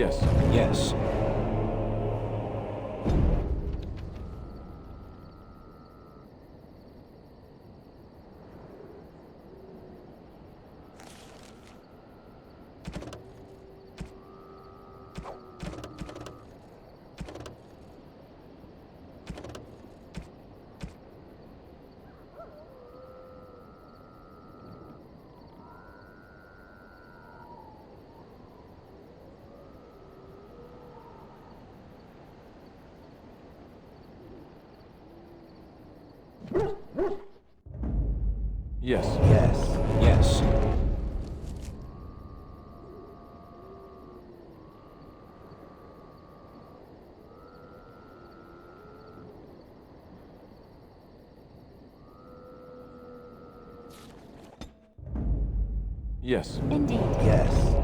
Yes. Yes. Yes. Yes. Yes. Yes. Indeed. Yes.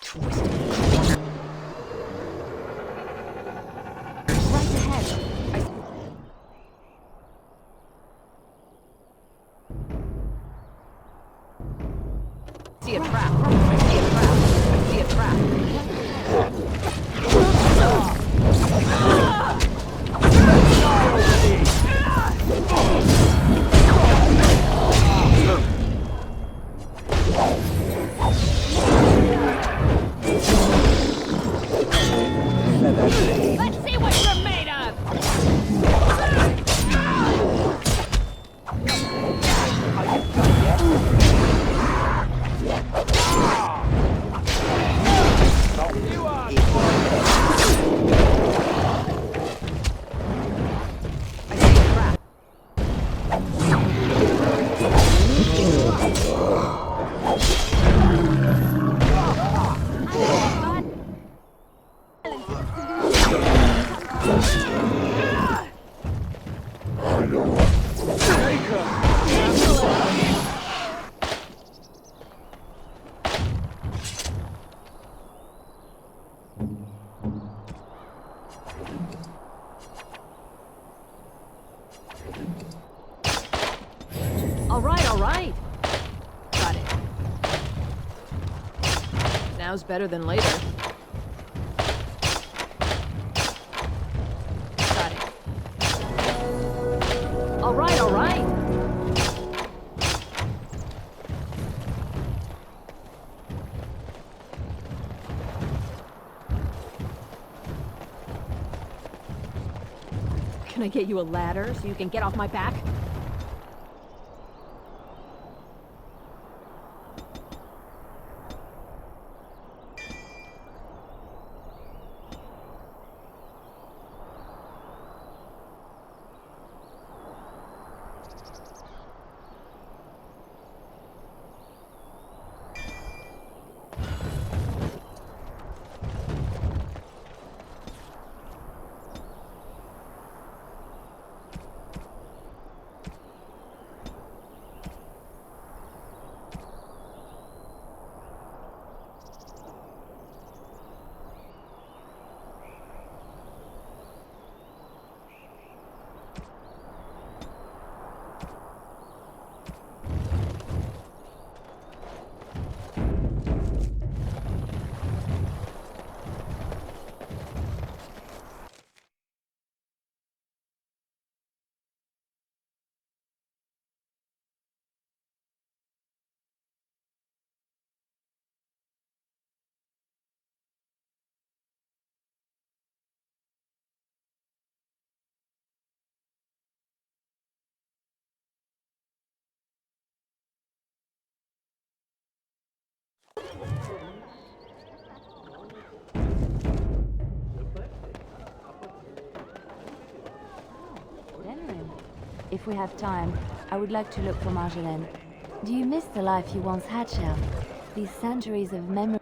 Twisted corner. Right ahead. I see a trap. I see a trap. I see a trap. Let's see what you're made of! I see a trap. All right. Got it. Now's better than later. Got it. All right. Can I get you a ladder so you can get off my back? Denerim. If we have time, I would like to look for Marjolaine. Do you miss the life you once had, Shell? These centuries of memory.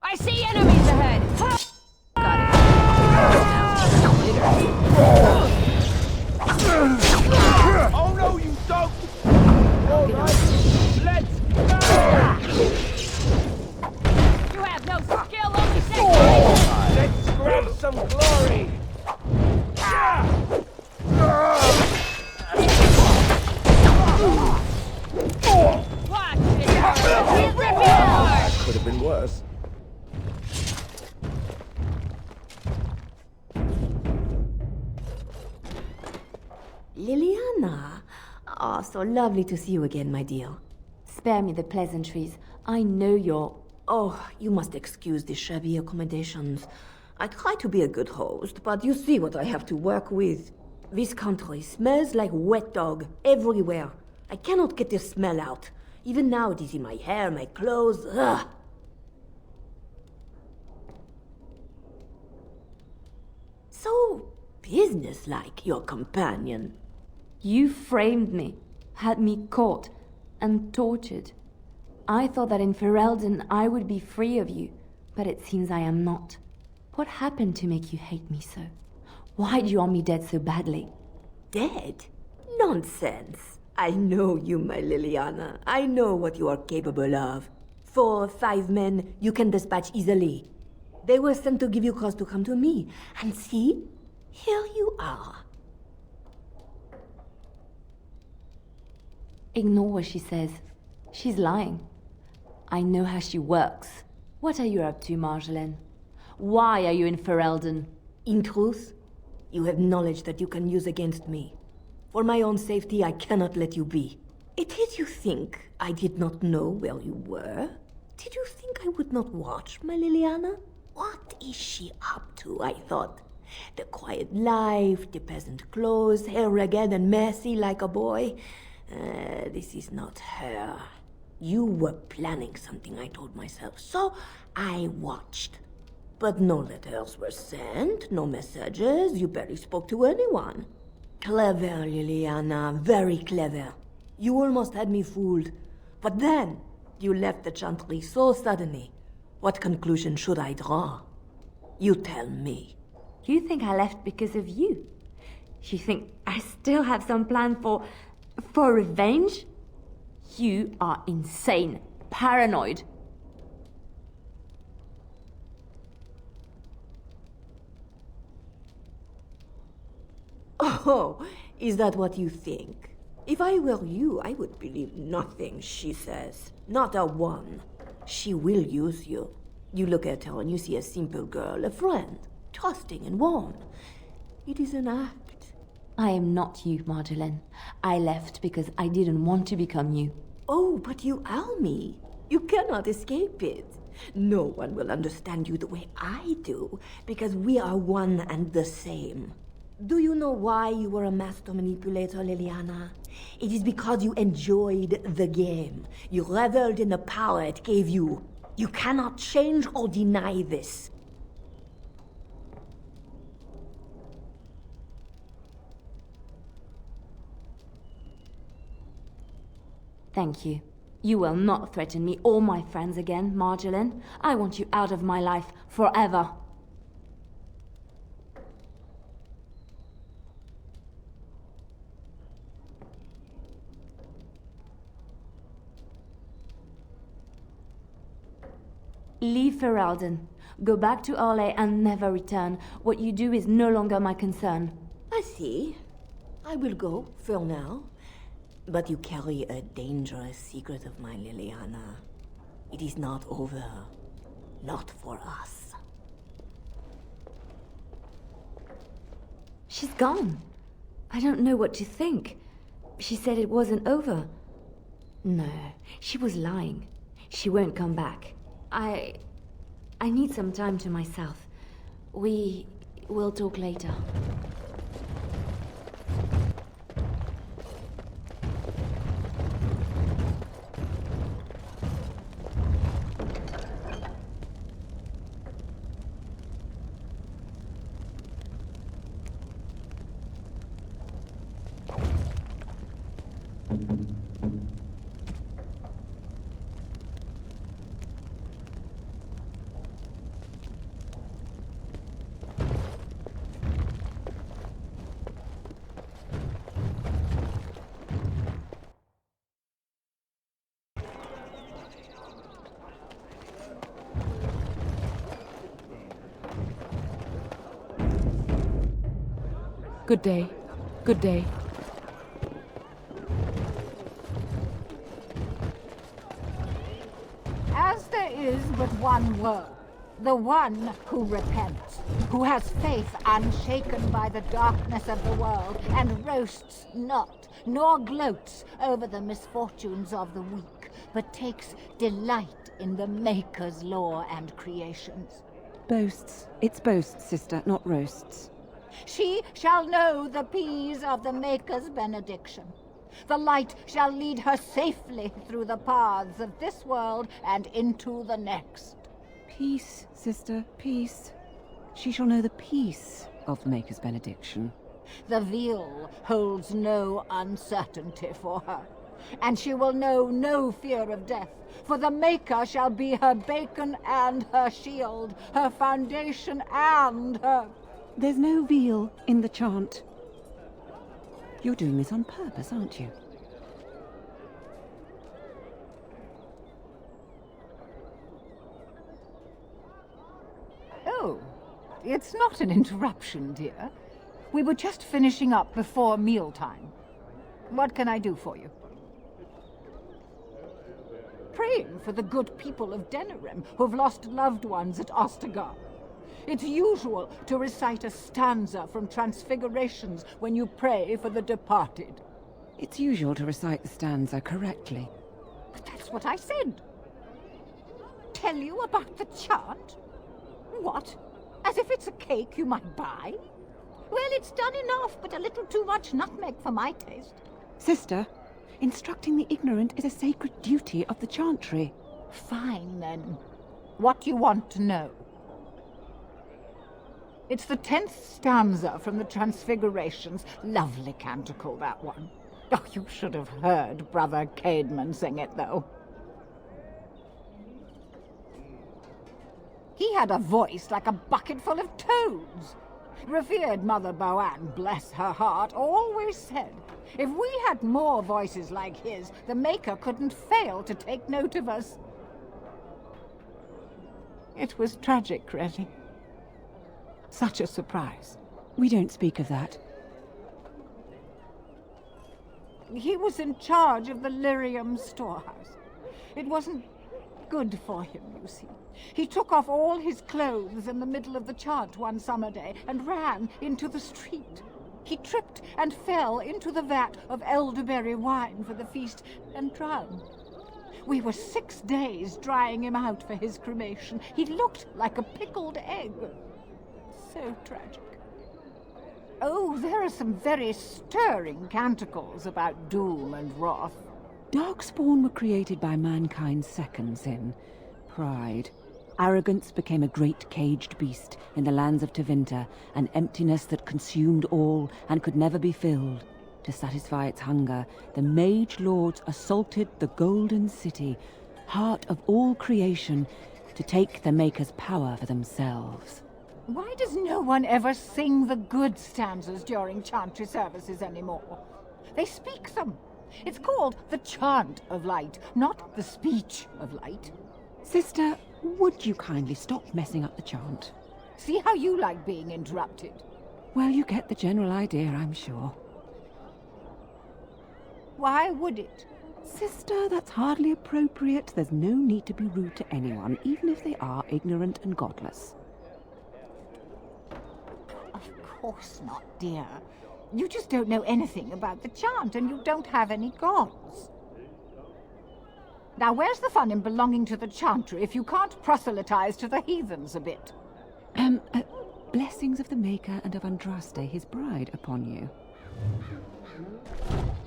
I see enemies ahead! Got it. Now, later. Liliana! Ah, so lovely to see you again, my dear. Spare me the pleasantries. I know you're... Oh, you must excuse the shabby accommodations. I try to be a good host, but you see what I have to work with. This country smells like wet dog everywhere. I cannot get the smell out. Even now it is in my hair, my clothes. Ugh. So businesslike, your companion. You framed me, had me caught, and tortured. I thought that in Ferelden I would be free of you, but it seems I am not. What happened to make you hate me so? Why do you want me dead so badly? Dead? Nonsense. I know you, my Liliana. I know what you are capable of. 4 or 5 men you can dispatch easily. They were sent to give you cause to come to me. And see, here you are. Ignore what she says. She's lying. I know how she works. What are you up to, Marjolaine? Why are you in Ferelden? In truth, you have knowledge that you can use against me. For my own safety, I cannot let you be. It is you think I did not know where you were? Did you think I would not watch, my Liliana? What is she up to, I thought? The quiet life, the peasant clothes, hair ragged and messy like a boy. This is not her. You were planning something, I told myself, so I watched. But no letters were sent, no messages, you barely spoke to anyone. Clever, Liliana, very clever. You almost had me fooled. But then, you left the Chantry so suddenly. What conclusion should I draw? You tell me. You think I left because of you? You think I still have some plan for revenge? You are insane, paranoid. Oh, is that what you think? If I were you, I would believe nothing she says. Not a one. She will use you. You look at her and you see a simple girl, a friend, trusting and warm. It is an act. I am not you, Marjolaine. I left because I didn't want to become you. Oh, but you are me. You cannot escape it. No one will understand you the way I do, because we are one and the same. Do you know why you were a master manipulator, Liliana? It is because you enjoyed the game. You reveled in the power it gave you. You cannot change or deny this. Thank you. You will not threaten me or my friends again, Marjolaine. I want you out of my life forever. Leave Ferelden. Go back to Orlais and never return. What you do is no longer my concern. I see. I will go, for now. But you carry a dangerous secret of mine, Liliana. It is not over. Not for us. She's gone. I don't know what to think. She said it wasn't over. No, she was lying. She won't come back. I need some time to myself. We will talk later. Good day. Good day. As there is but one world, the one who repents. who has faith unshaken by the darkness of the world, and roasts not, nor gloats over the misfortunes of the weak, but takes delight in the Maker's law and creations. Boasts. It's boasts, sister, not roasts. She shall know the peace of the Maker's benediction. The light shall lead her safely through the paths of this world and into the next. Peace, sister, peace. She shall know the peace of the Maker's benediction. The veil holds no uncertainty for her, and she will know no fear of death, for the Maker shall be her beacon and her shield, her foundation and her... There's no veal in the chant. You're doing this on purpose, aren't you? Oh, it's not an interruption, dear. We were just finishing up before mealtime. What can I do for you? Praying for the good people of Denerim who've lost loved ones at Ostagar. It's usual to recite a stanza from Transfigurations when you pray for the departed. It's usual to recite the stanza correctly. But that's what I said. Tell you about the chant? What? As if it's a cake you might buy? Well, it's done enough, but a little too much nutmeg for my taste. Sister, instructing the ignorant is a sacred duty of the chantry. Fine, then. What do you want to know? It's the 10th stanza from the Transfigurations. Lovely canticle, that one. Oh, you should have heard Brother Caedmon sing it, though. He had a voice like a bucket full of toads. Revered Mother Boann, bless her heart, always said, if we had more voices like his, the Maker couldn't fail to take note of us. It was tragic, really. Such a surprise. We don't speak of that. He was in charge of the lyrium storehouse. It wasn't good for him, you see. He took off all his clothes in the middle of the chant one summer day and ran into the street. He tripped and fell into the vat of elderberry wine for the feast and drowned. We were 6 days drying him out for his cremation. He looked like a pickled egg. So tragic. Oh, there are some very stirring canticles about doom and wrath. Darkspawn were created by mankind's second sin, pride. Arrogance became a great caged beast in the lands of Tevinter, an emptiness that consumed all and could never be filled. To satisfy its hunger, the mage lords assaulted the Golden City, heart of all creation, to take the Maker's power for themselves. Why does no one ever sing the good stanzas during chantry services anymore? They speak them. It's called the chant of light, not the speech of light. Sister, would you kindly stop messing up the chant? See how you like being interrupted. Well, you get the general idea, I'm sure. Why would it? Sister, that's hardly appropriate. There's no need to be rude to anyone, even if they are ignorant and godless. Of course not, dear. You just don't know anything about the chant, and you don't have any gods. Now, where's the fun in belonging to the chantry if you can't proselytize to the heathens a bit? Blessings of the Maker and of Andraste, his bride, upon you.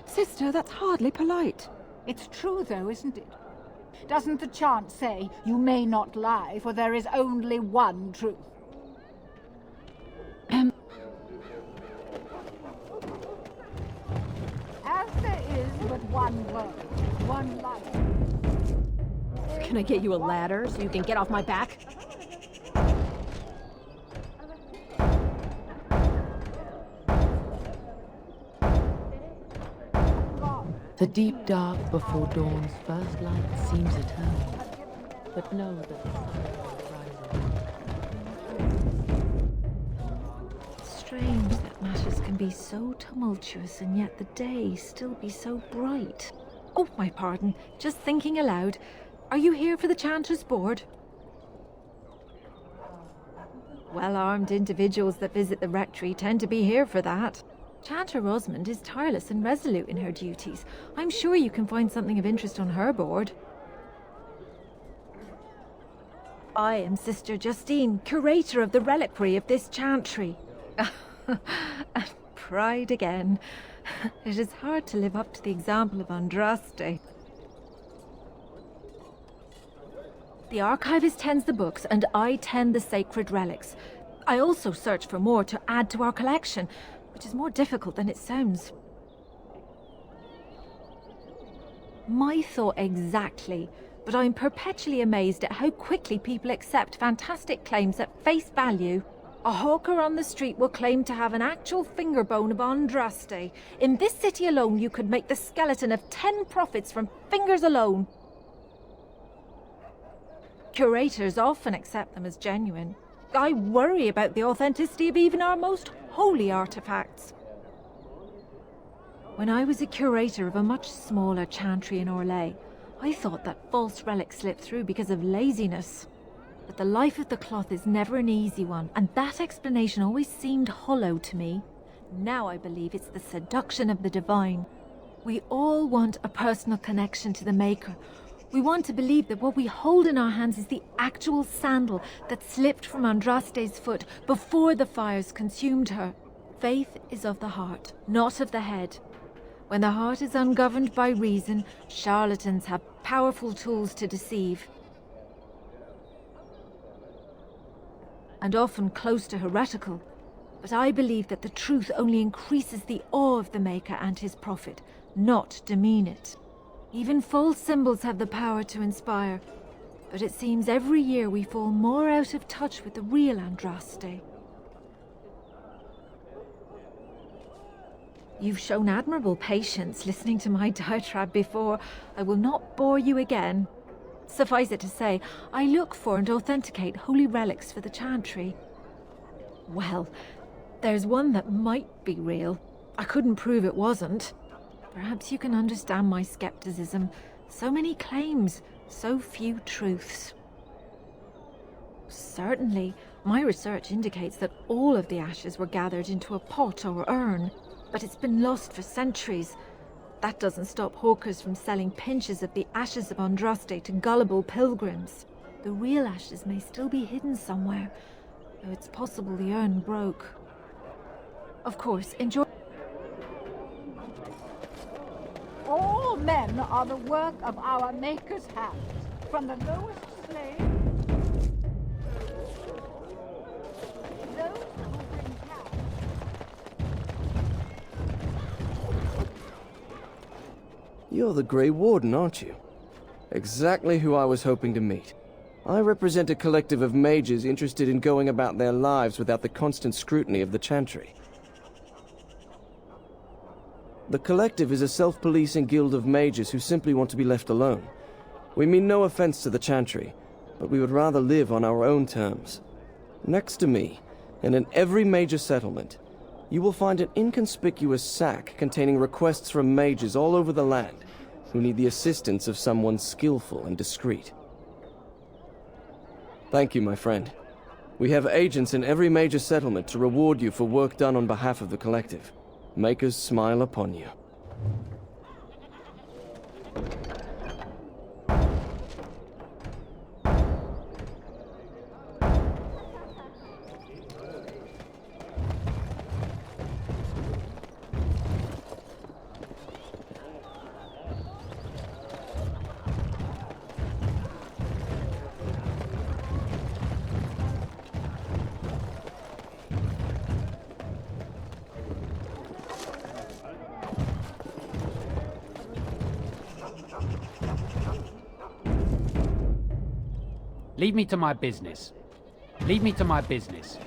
Sister, that's hardly polite. It's true, though, isn't it? Doesn't the chant say, you may not lie, for there is only one truth? As there is but one word, one life. Can I get you a ladder so you can get off my back? The deep dark before dawn's first light seems eternal, but know that the sun is rising. Strange that matters can be so tumultuous and yet the day still be so bright. Oh, my pardon. Just thinking aloud. Are you here for the Chanter's Board? Well-armed individuals that visit the rectory tend to be here for that. Chanter Rosamond is tireless and resolute in her duties. I'm sure you can find something of interest on her board. I am Sister Justine, curator of the reliquary of this chantry. And pride again. It is hard to live up to the example of Andraste. The archivist tends the books, and I tend the sacred relics. I also search for more to add to our collection, which is more difficult than it sounds. My thought exactly, but I'm perpetually amazed at how quickly people accept fantastic claims at face value. A hawker on the street will claim to have an actual finger bone of Andraste. In this city alone, you could make the skeleton of 10 prophets from fingers alone. Curators often accept them as genuine. I worry about the authenticity of even our most holy artifacts. When I was a curator of a much smaller chantry in Orlais, I thought that false relics slipped through because of laziness. But the life of the cloth is never an easy one, and that explanation always seemed hollow to me. Now I believe it's the seduction of the divine. We all want a personal connection to the Maker. We want to believe that what we hold in our hands is the actual sandal that slipped from Andraste's foot before the fires consumed her. Faith is of the heart, not of the head. When the heart is ungoverned by reason, charlatans have powerful tools to deceive. And often close to heretical. But I believe that the truth only increases the awe of the Maker and his prophet, not demean it. Even false symbols have the power to inspire, but it seems every year we fall more out of touch with the real Andraste. You've shown admirable patience listening to my diatribe before. I will not bore you again. Suffice it to say, I look for and authenticate holy relics for the chantry. Well, there's one that might be real. I couldn't prove it wasn't. Perhaps you can understand my skepticism. So many claims, so few truths. Certainly, my research indicates that all of the ashes were gathered into a pot or urn, but it's been lost for centuries. That doesn't stop hawkers from selling pinches of the ashes of Andraste to gullible pilgrims. The real ashes may still be hidden somewhere, though it's possible the urn broke. Of course, enjoy. All men are the work of our Maker's hands, from the lowest slave, those who bring cows. You're the Grey Warden, aren't you? Exactly who I was hoping to meet. I represent a collective of mages interested in going about their lives without the constant scrutiny of the chantry. The collective is a self-policing guild of mages who simply want to be left alone. We mean no offense to the chantry, but we would rather live on our own terms. Next to me, and in every major settlement, you will find an inconspicuous sack containing requests from mages all over the land who need the assistance of someone skillful and discreet. Thank you, my friend. We have agents in every major settlement to reward you for work done on behalf of the collective. Makers smile upon you. Lead me to my business. Lead me to my business.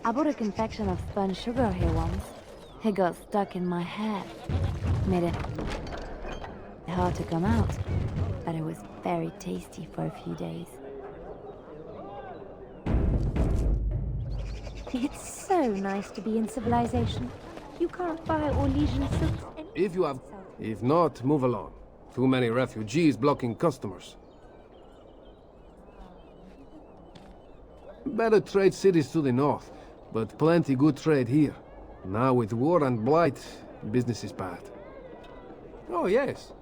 I bought a confection of spun sugar here once. It got stuck in my hair. Made it hard to come out, but it was very tasty for a few days. It's so nice to be in civilization. You can't buy Orlesian silks anywhere. If not, move along. Too many refugees blocking customers. Better trade cities to the north, but plenty good trade here. Now with war and blight, business is bad. Oh yes.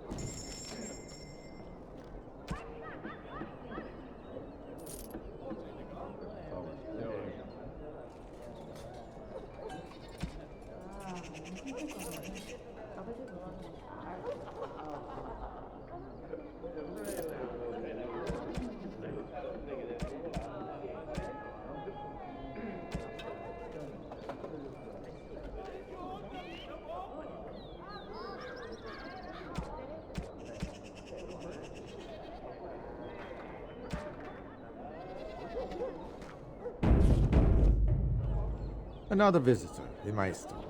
Another visitor in my store.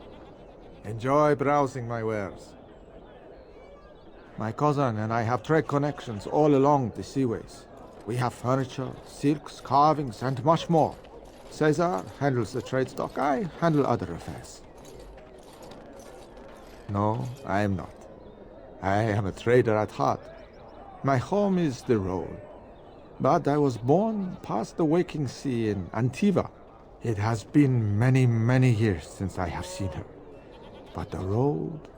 Enjoy browsing my wares. My cousin and I have trade connections all along the seaways. We have furniture, silks, carvings, and much more. Caesar handles the trade stock, I handle other affairs. No, I am not. I am a trader at heart. My home is the road. But I was born past the waking sea in Antiva. It has been many, many years since I have seen her. But the road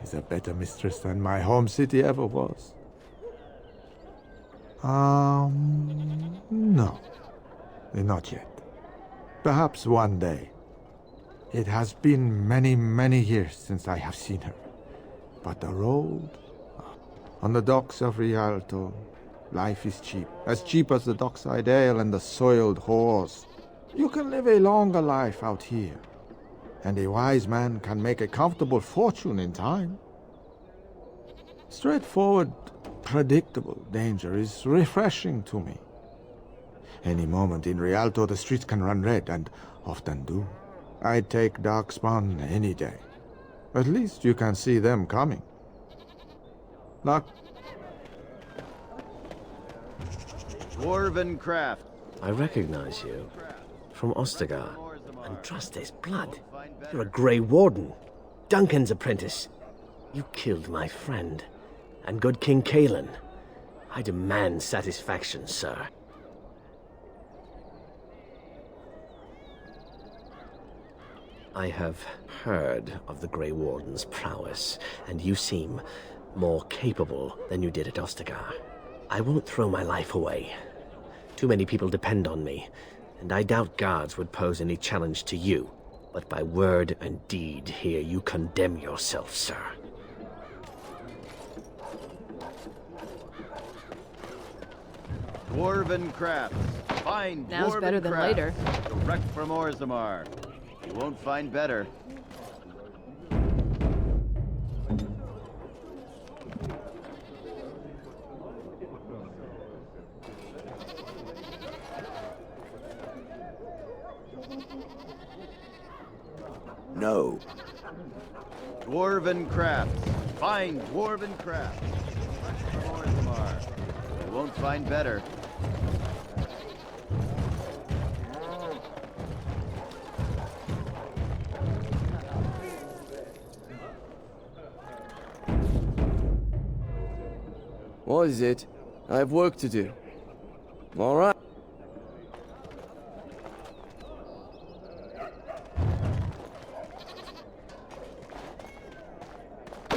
is a better mistress than my home city ever was. No. Not yet. Perhaps one day. It has been many, many years since I have seen her. But the road... On the docks of Rialto, life is cheap. As cheap as the dockside ale and the soiled whores. You can live a longer life out here. And a wise man can make a comfortable fortune in time. Straightforward, predictable danger is refreshing to me. Any moment in Rialto the streets can run red, and often do. I'd take Darkspawn any day. At least you can see them coming. Luck. Dwarven craft. I recognize you. From Ostagar. And trust his blood. You're a Grey Warden. Duncan's apprentice. You killed my friend. And good King Cailan. I demand satisfaction, sir. I have heard of the Grey Warden's prowess, and you seem more capable than you did at Ostagar. I won't throw my life away. Too many people depend on me, and I doubt guards would pose any challenge to you. But by word and deed here you condemn yourself, sir. Dwarven crafts. Find Now's dwarven better than crafts. later. Direct from Orzammar. You won't find better. No. Dwarven crafts. Find dwarven crafts. Direct from Orzammar. You won't find better. What is it? I have work to do. All right.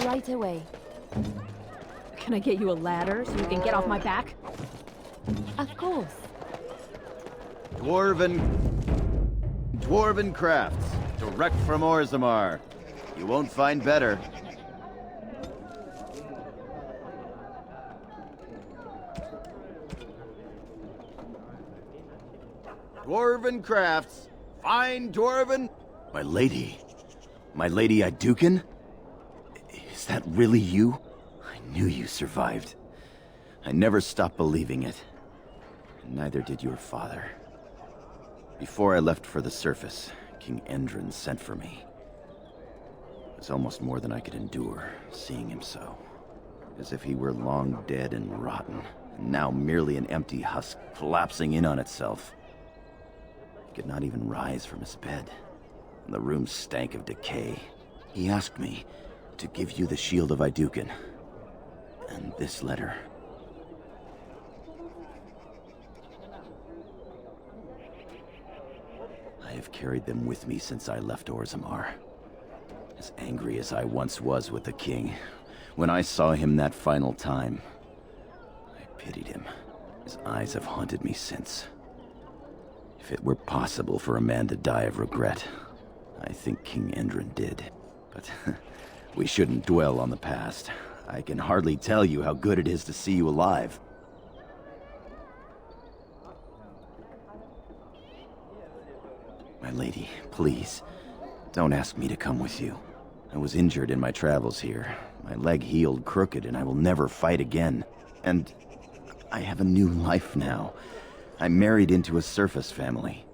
Right away. Can I get you a ladder so you can get off my back? Of course. Dwarven crafts. Direct from Orzammar. You won't find better. Dwarven crafts. Fine dwarven... My lady Iduken? Is that really you? I knew you survived. I never stopped believing it. And neither did your father. Before I left for the surface, King Endrin sent for me. It was almost more than I could endure, seeing him so. As if he were long dead and rotten, and now merely an empty husk collapsing in on itself. He could not even rise from his bed, and the room stank of decay. He asked me to give you the Shield of Iduken. And this letter. I have carried them with me since I left Orzammar. As angry as I once was with the king, when I saw him that final time, I pitied him. His eyes have haunted me since. If it were possible for a man to die of regret, I think King Endrin did. But we shouldn't dwell on the past. I can hardly tell you how good it is to see you alive. My lady, please, don't ask me to come with you. I was injured in my travels here. My leg healed crooked and I will never fight again. And I have a new life now. I'm married into a surface family.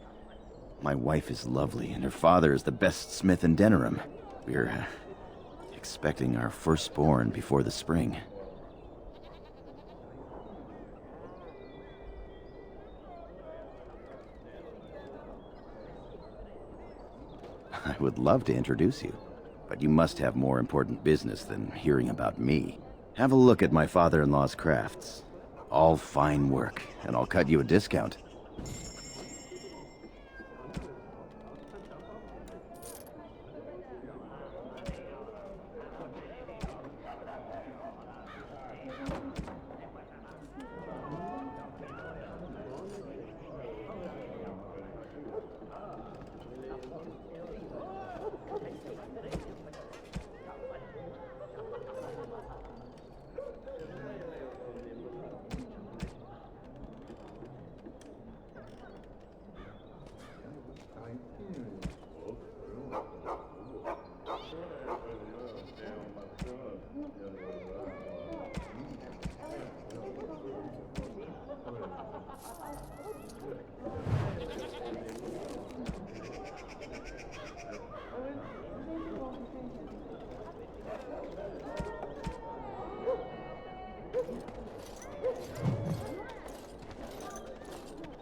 My wife is lovely and her father is the best smith in Denerim. We're expecting our firstborn before the spring. I would love to introduce you, but you must have more important business than hearing about me. Have a look at my father-in-law's crafts. All fine work, and I'll cut you a discount.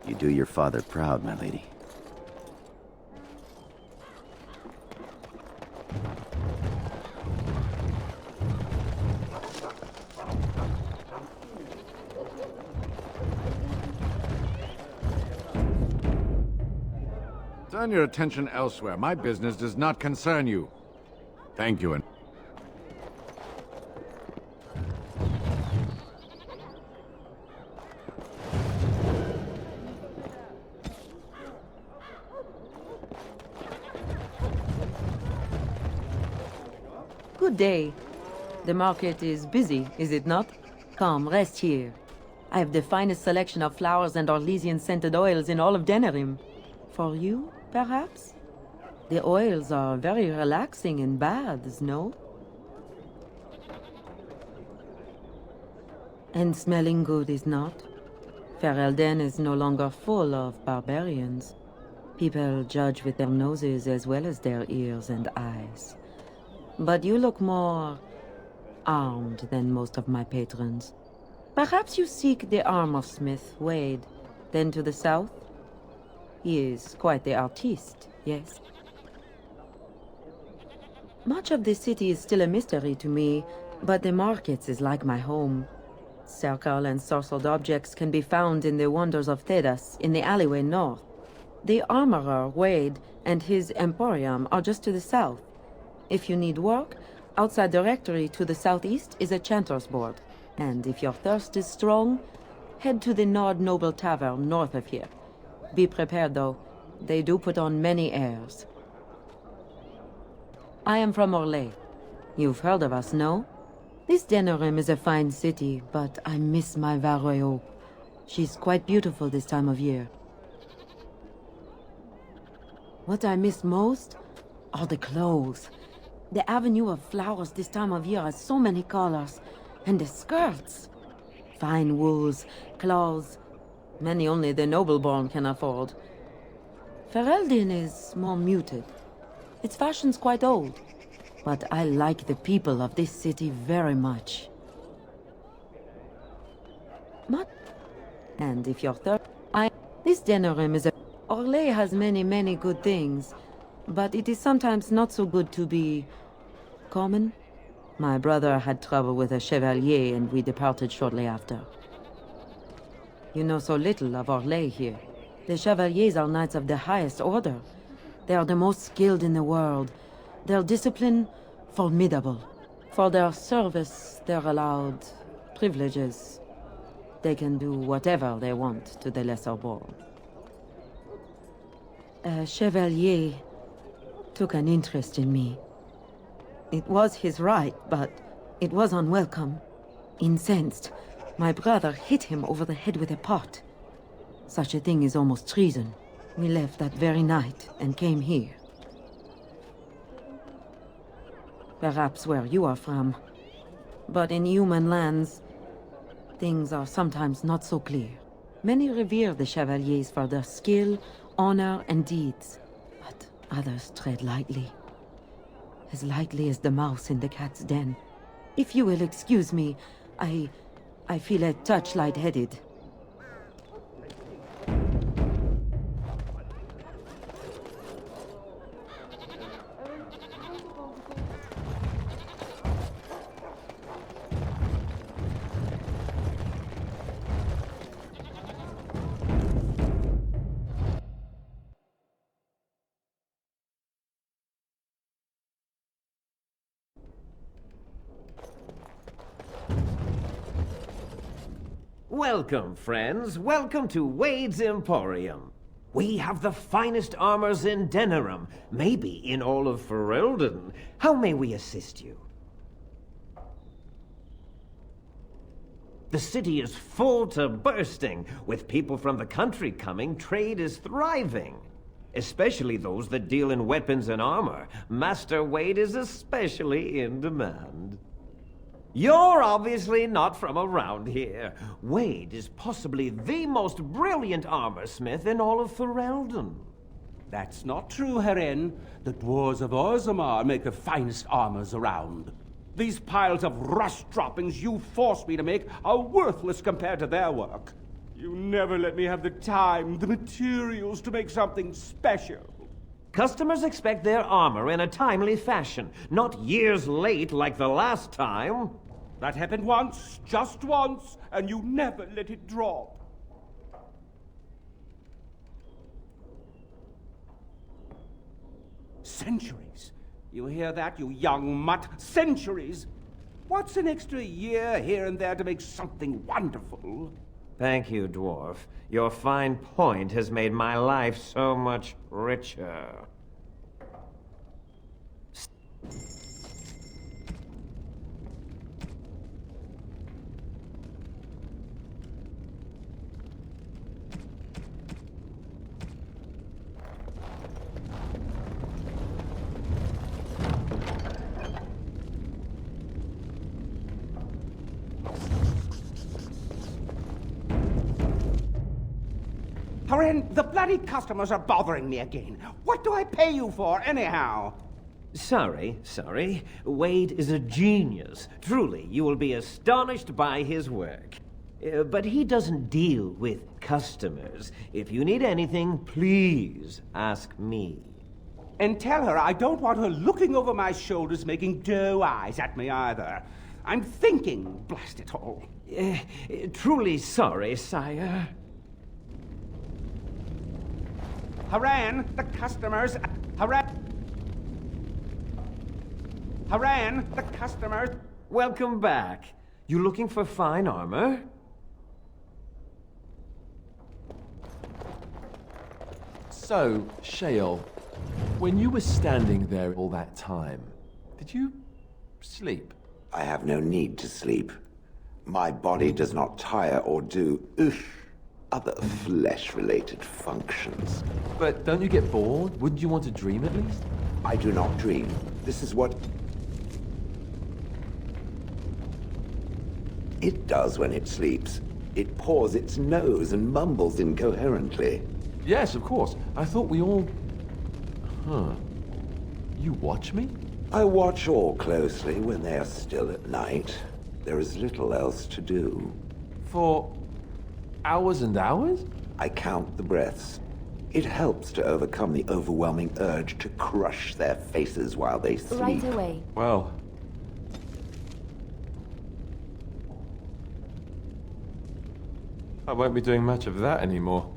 You do your father proud, my lady. Turn your attention elsewhere. My business does not concern you. Thank you, and... Good day. The market is busy, is it not? Come, rest here. I have the finest selection of flowers and Orlesian-scented oils in all of Denerim. For you, perhaps? The oils are very relaxing in baths, no? And smelling good is not? Ferelden is no longer full of barbarians. People judge with their noses as well as their ears and eyes. But you look more armed than most of my patrons. Perhaps you seek the arm of Smith Wade. Then to the south? He is quite the artiste, yes. Much of the city is still a mystery to me, but the markets is like my home. Circle and sorcelled objects can be found in the wonders of Thedas, in the alleyway north. The armorer, Wade, and his emporium are just to the south. If you need work, outside the rectory to the southeast is a chanter's board. And if your thirst is strong, head to the Nobl Tavern north of here. Be prepared, though. They do put on many airs. I am from Orlais. You've heard of us, no? This Denerim is a fine city, but I miss my Varroyo. She's quite beautiful this time of year. What I miss most are the clothes. The avenue of flowers this time of year has so many colors. And the skirts. Fine wools, cloths. Many only the noble-born can afford. Ferelden is more muted. Its fashion's quite old. But I like the people of this city very much. And if you're this Denerim is a... Orlais has many good things. But it is sometimes not so good to be... common? My brother had trouble with a chevalier and we departed shortly after. You know so little of our lay here. The chevaliers are knights of the highest order. They are the most skilled in the world. Their discipline, formidable. For their service, they're allowed privileges. They can do whatever they want to the lesser born. A chevalier took an interest in me. It was his right, but it was unwelcome. Incensed, my brother hit him over the head with a pot. Such a thing is almost treason. We left that very night and came here. Perhaps where you are from. But in human lands, things are sometimes not so clear. Many revere the chevaliers for their skill, honor, and deeds. But others tread lightly. As lightly as the mouse in the cat's den. If you will excuse me, I feel a touch lightheaded. Welcome, friends. Welcome to Wade's Emporium. We have the finest armors in Denerim, maybe in all of Ferelden. How may we assist you? The city is full to bursting. With people from the country coming, trade is thriving. Especially those that deal in weapons and armor. Master Wade is especially in demand. You're obviously not from around here. Wade is possibly the most brilliant armorsmith in all of Ferelden. That's not true, Heren. The dwarves of Orzammar make the finest armors around. These piles of rust droppings you force me to make are worthless compared to their work. You never let me have the time, the materials to make something special. Customers expect their armor in a timely fashion, not years late like the last time. That happened once, just once, and you never let it drop. Centuries. You hear that, you young mutt? Centuries! What's an extra year here and there to make something wonderful? Thank you, Dwarf. Your fine point has made my life so much richer. Heren, the bloody customers are bothering me again. What do I pay you for, anyhow? Sorry. Wade is a genius. Truly, you will be astonished by his work. But he doesn't deal with customers. If you need anything, please ask me. And tell her I don't want her looking over my shoulders making doe eyes at me either. I'm thinking, blast it all. Truly sorry, sire. Heren, the customers... Heren, the customers... Welcome back. You looking for fine armor? So, Shale, when you were standing there all that time, did you sleep? I have no need to sleep. My body does not tire or do other flesh-related functions. But don't you get bored? Wouldn't you want to dream at least? I do not dream. This is what it does when it sleeps. It paws its nose and mumbles incoherently. Yes, of course. I thought we all... Huh. You watch me? I watch all closely when they are still at night. There is little else to do. For hours and hours? I count the breaths. It helps to overcome the overwhelming urge to crush their faces while they sleep. Right away. Well, I won't be doing much of that anymore.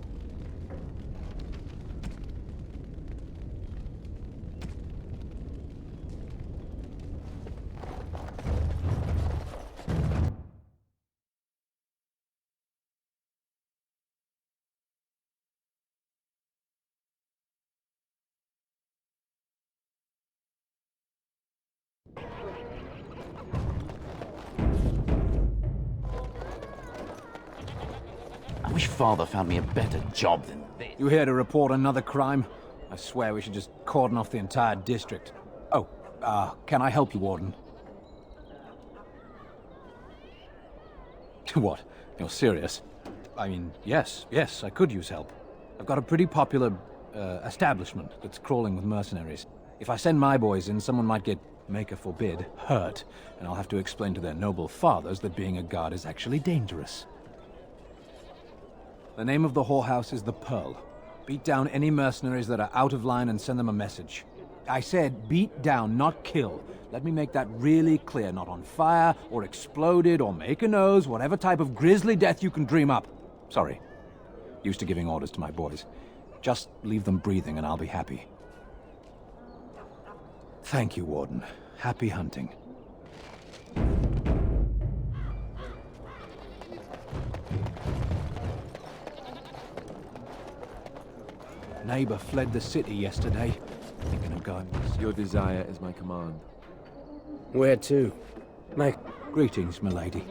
I wish Father found me a better job than this. You here to report another crime? I swear we should just cordon off the entire district. Oh, can I help you, Warden? What? You're serious? I mean, yes, I could use help. I've got a pretty popular, establishment that's crawling with mercenaries. If I send my boys in, someone might get, Maker forbid, hurt, and I'll have to explain to their noble fathers that being a guard is actually dangerous. The name of the whorehouse is the Pearl. Beat down any mercenaries that are out of line and send them a message. I said beat down, not kill. Let me make that really clear. Not on fire, or exploded, or make a nose, whatever type of grisly death you can dream up. Sorry. Used to giving orders to my boys. Just leave them breathing and I'll be happy. Thank you, Warden. Happy hunting. Neighbor fled the city yesterday. Thinking of going. Your desire is my command. Where to? Make greetings, milady.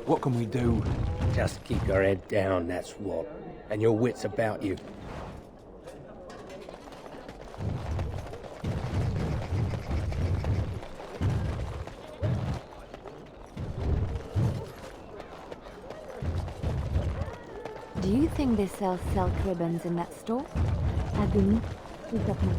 What can we do? Just keep your head down, that's what. And your wits about you. Do you think they sell silk ribbons in that store? Aduni, tout à fait.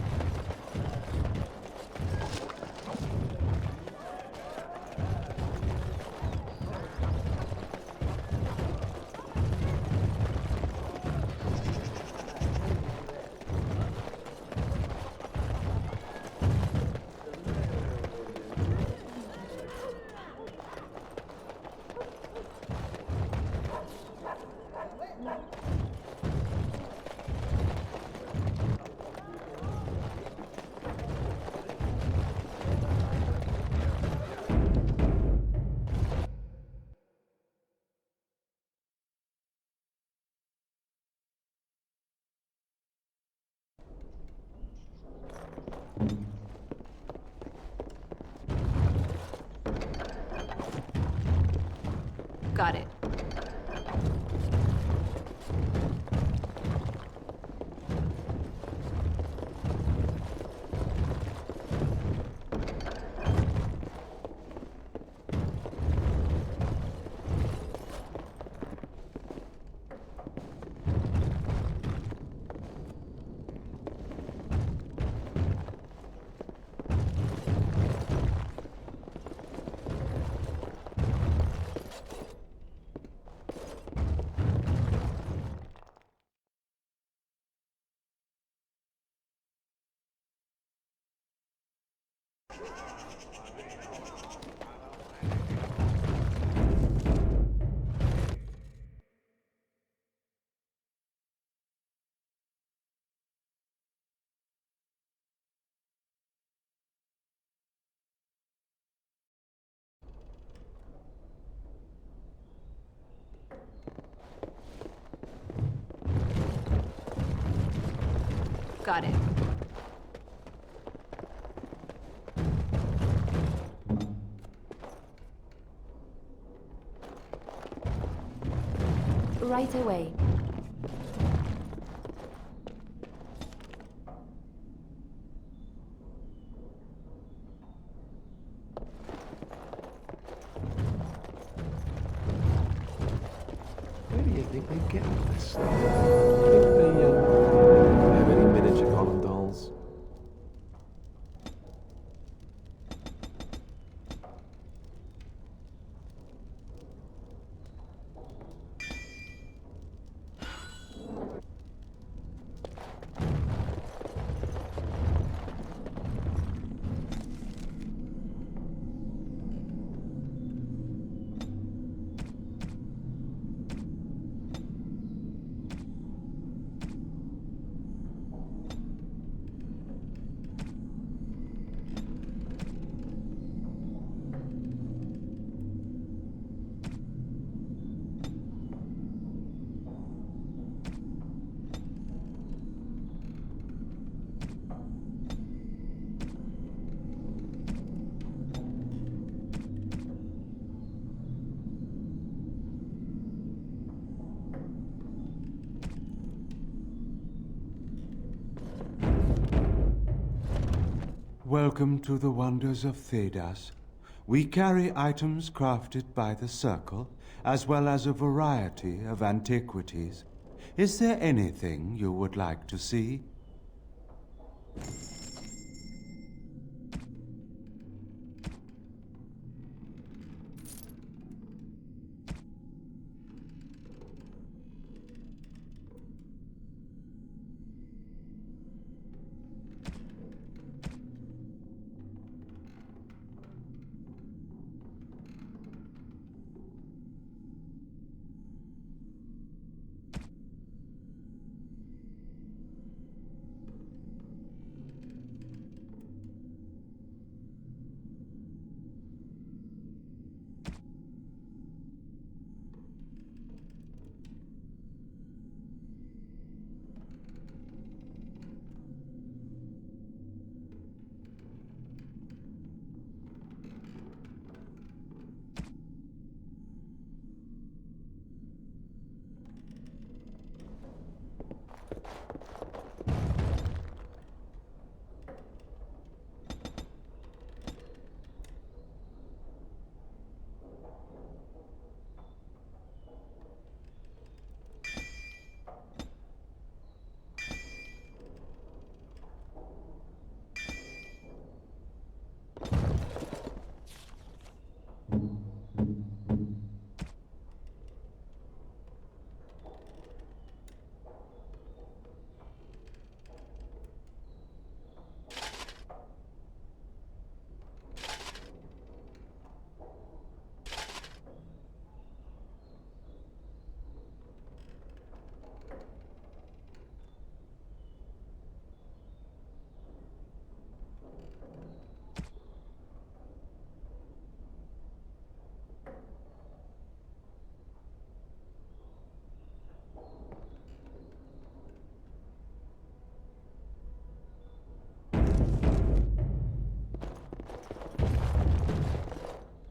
Got it. Got it. Right away. Where do you think they you get all this stuff? Think they have any miniature Gollum dolls? Welcome to the wonders of Thedas. We carry items crafted by the Circle, as well as a variety of antiquities. Is there anything you would like to see?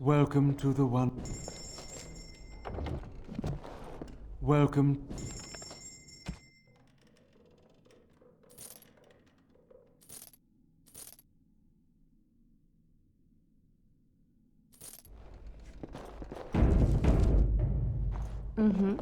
Welcome to the one. Welcome. Mm-hmm.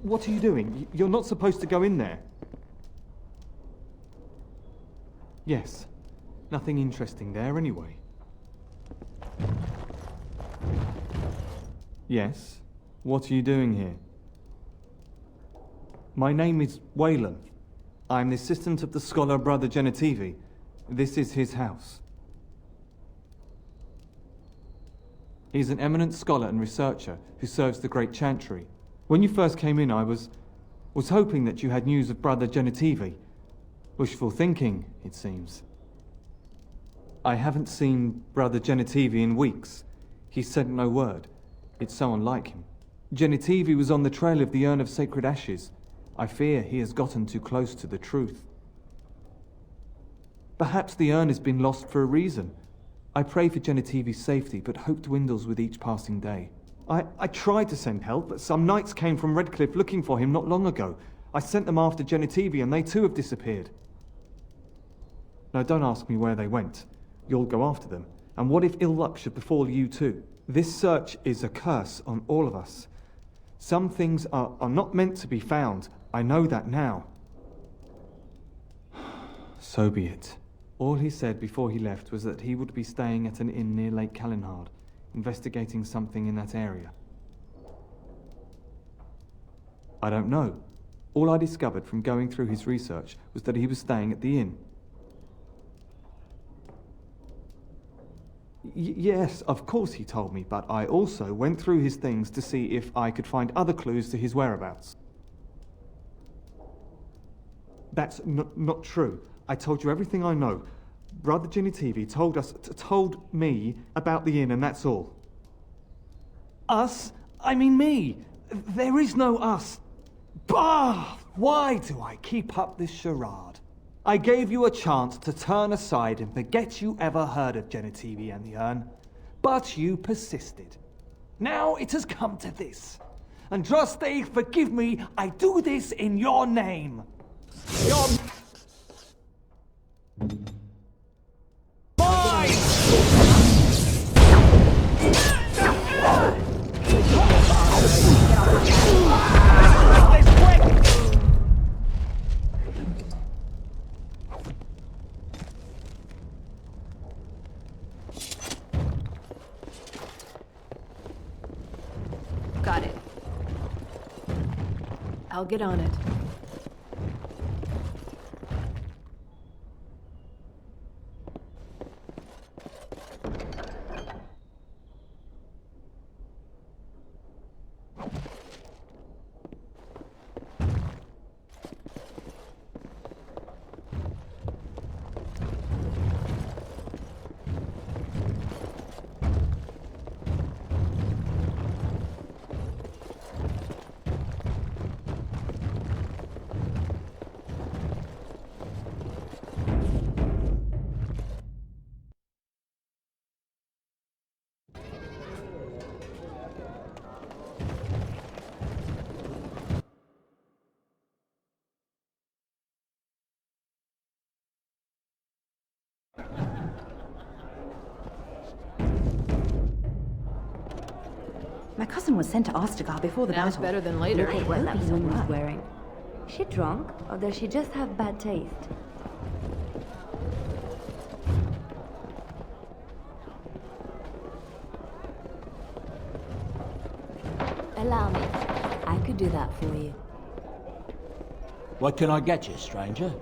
What are you doing? You're not supposed to go in there. Yes. Nothing interesting there anyway. Yes. What are you doing here? My name is Wayland. I'm the assistant of the scholar Brother Genetivi. This is his house. He's an eminent scholar and researcher who serves the Great Chantry. When you first came in, I was hoping that you had news of Brother Genitivi. Wishful thinking, it seems. I haven't seen Brother Genitivi in weeks. He sent no word. It's so unlike him. Genitivi was on the trail of the Urn of Sacred Ashes. I fear he has gotten too close to the truth. Perhaps the urn has been lost for a reason. I pray for Genitivi's safety, but hope dwindles with each passing day. I tried to send help, but some knights came from Redcliffe looking for him not long ago. I sent them after Genitivi, and they too have disappeared. Now, don't ask me where they went. You'll go after them. And what if ill luck should befall you too? This search is a curse on all of us. Some things are not meant to be found. I know that now. So be it. All he said before he left was that he would be staying at an inn near Lake Calenhard, investigating something in that area. I don't know. All I discovered from going through his research was that he was staying at the inn. Yes, of course he told me, but I also went through his things to see if I could find other clues to his whereabouts. That's not true. I told you everything I know. Brother Genitivi told me about the inn, and that's all. Us? I mean me. There is no us. Bah! Why do I keep up this charade? I gave you a chance to turn aside and forget you ever heard of Genitivi and the urn, but you persisted. Now it has come to this. Andraste, forgive me, I do this in your name. Your... Got it. I'll get on it. My cousin was sent to Ostagar before the Now it's battle. better than later. Look at what that woman's wearing. Is she drunk, or does she just have bad taste? Allow me. I could do that for you. What can I get you, stranger?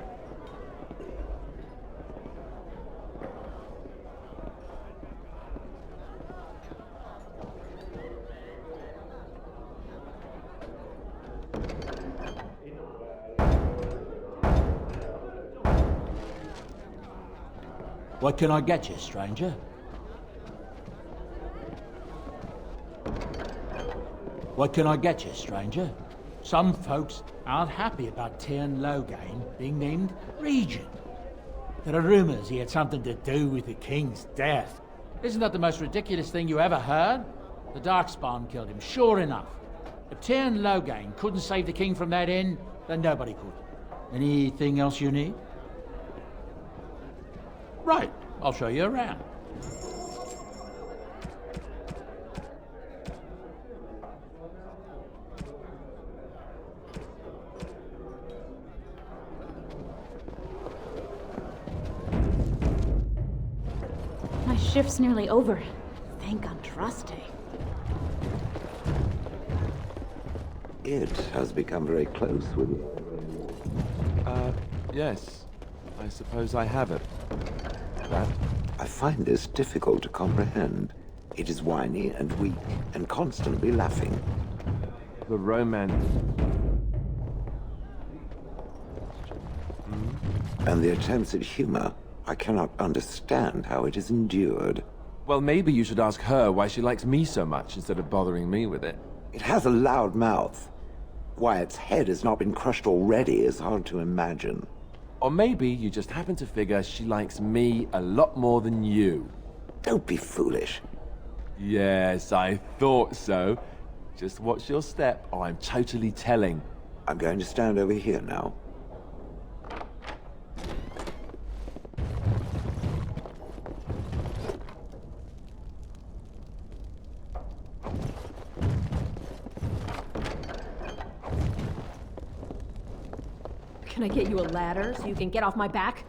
What can I get you, stranger? What can I get you, stranger? Some folks aren't happy about Tyrn Loghain being named regent. There are rumors he had something to do with the king's death. Isn't that the most ridiculous thing you ever heard? The Darkspawn killed him, sure enough. If Tyrn Loghain couldn't save the king from that inn, then nobody could. Anything else you need? Right, I'll show you around. My shift's nearly over. Thank Andraste. It has become very close with you. Yes. I suppose I have it. that. I find this difficult to comprehend. It is whiny and weak and constantly laughing. The romance. And the attempts at humor. I cannot understand how it is endured. Well, maybe you should ask her why she likes me so much instead of bothering me with it. It has a loud mouth. Why its head has not been crushed already is hard to imagine. Or maybe you just happen to figure she likes me a lot more than you. Don't be foolish. Yes, I thought so. Just watch your step, or I'm totally telling. I'm going to stand over here now. Can I get you a ladder so you can get off my back?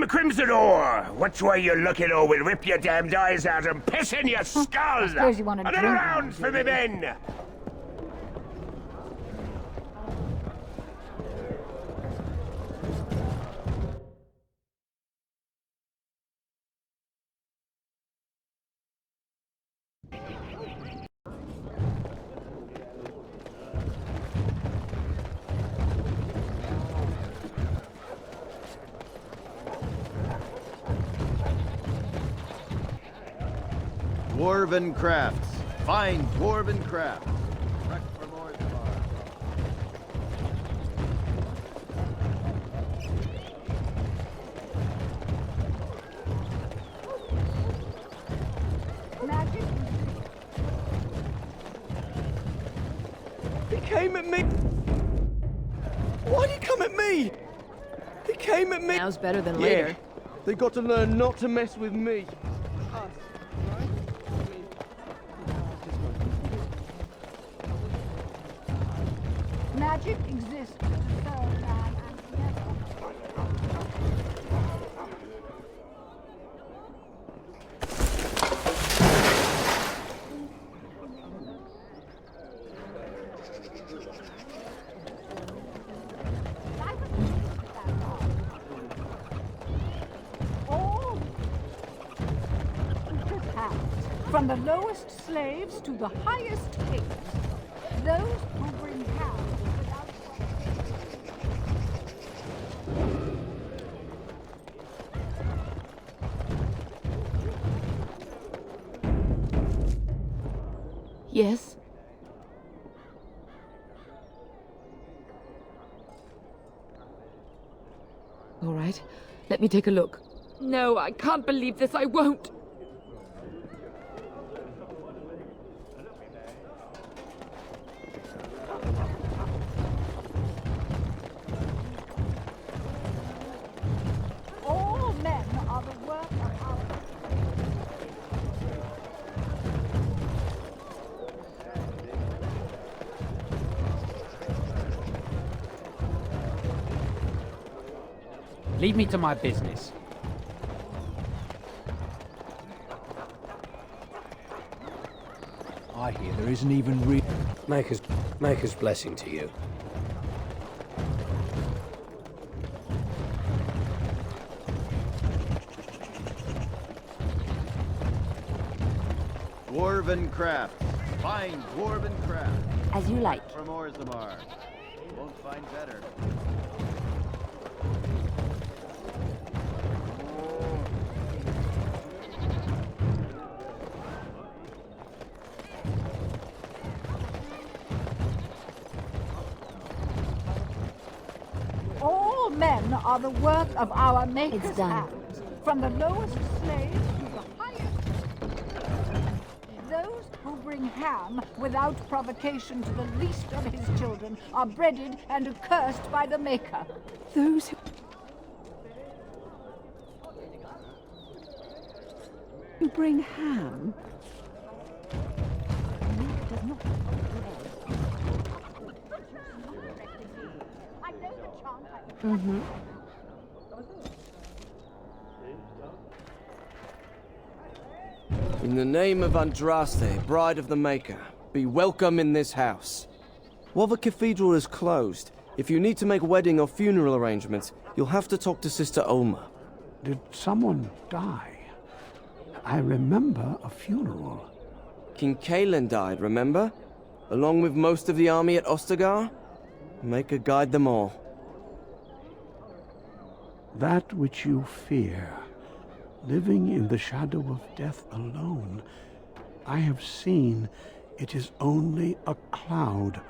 I'm a Crimson Ore. Which way you looking, or we'll rip your damned eyes out and piss in your skulls. suppose you want a Another drink, round for me men. Dwarven crafts. Fine dwarven crafts. Wreck for more tomorrow. Magic. He came at me! Why'd he come at me? He came at me! Now's better than later. They got to learn not to mess with me. Magic exists to serve man and never. All from the lowest slaves to the highest kings, those who bring ham without Yes? All right. Let me take a look. No, I can't believe this. I won't. all men are the work of our Leave me to my business. I hear there isn't even Maker's blessing to you. Dwarven crafts. Fine dwarven crafts. As you like. From Orzammar. Won't find better. All men are the work of our Maker's It's done. hands, from the lowest slave to the highest. Those who bring ham without provocation to the least of his children are breaded and accursed by the Maker. Those who... You bring ham? Mm-hmm. In the name of Andraste, Bride of the Maker, be welcome in this house. While the cathedral is closed, if you need to make wedding or funeral arrangements, you'll have to talk to Sister Olma. Did someone die? I remember a funeral. King Kalen died, remember? Along with most of the army at Ostagar? Maker guide them all. That which you fear, living in the shadow of death alone, I have seen it is only a cloud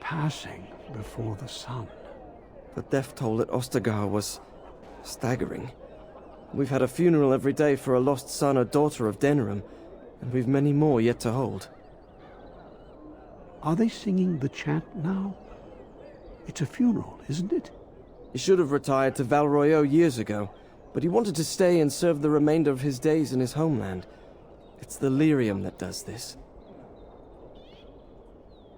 passing before the sun. The death toll at Ostagar was staggering. We've had a funeral every day for a lost son or daughter of Denerim, and we've many more yet to hold. Are they singing the chant now? It's a funeral, isn't it? He should have retired to Val Royeaux years ago, but he wanted to stay and serve the remainder of his days in his homeland. It's the lyrium that does this.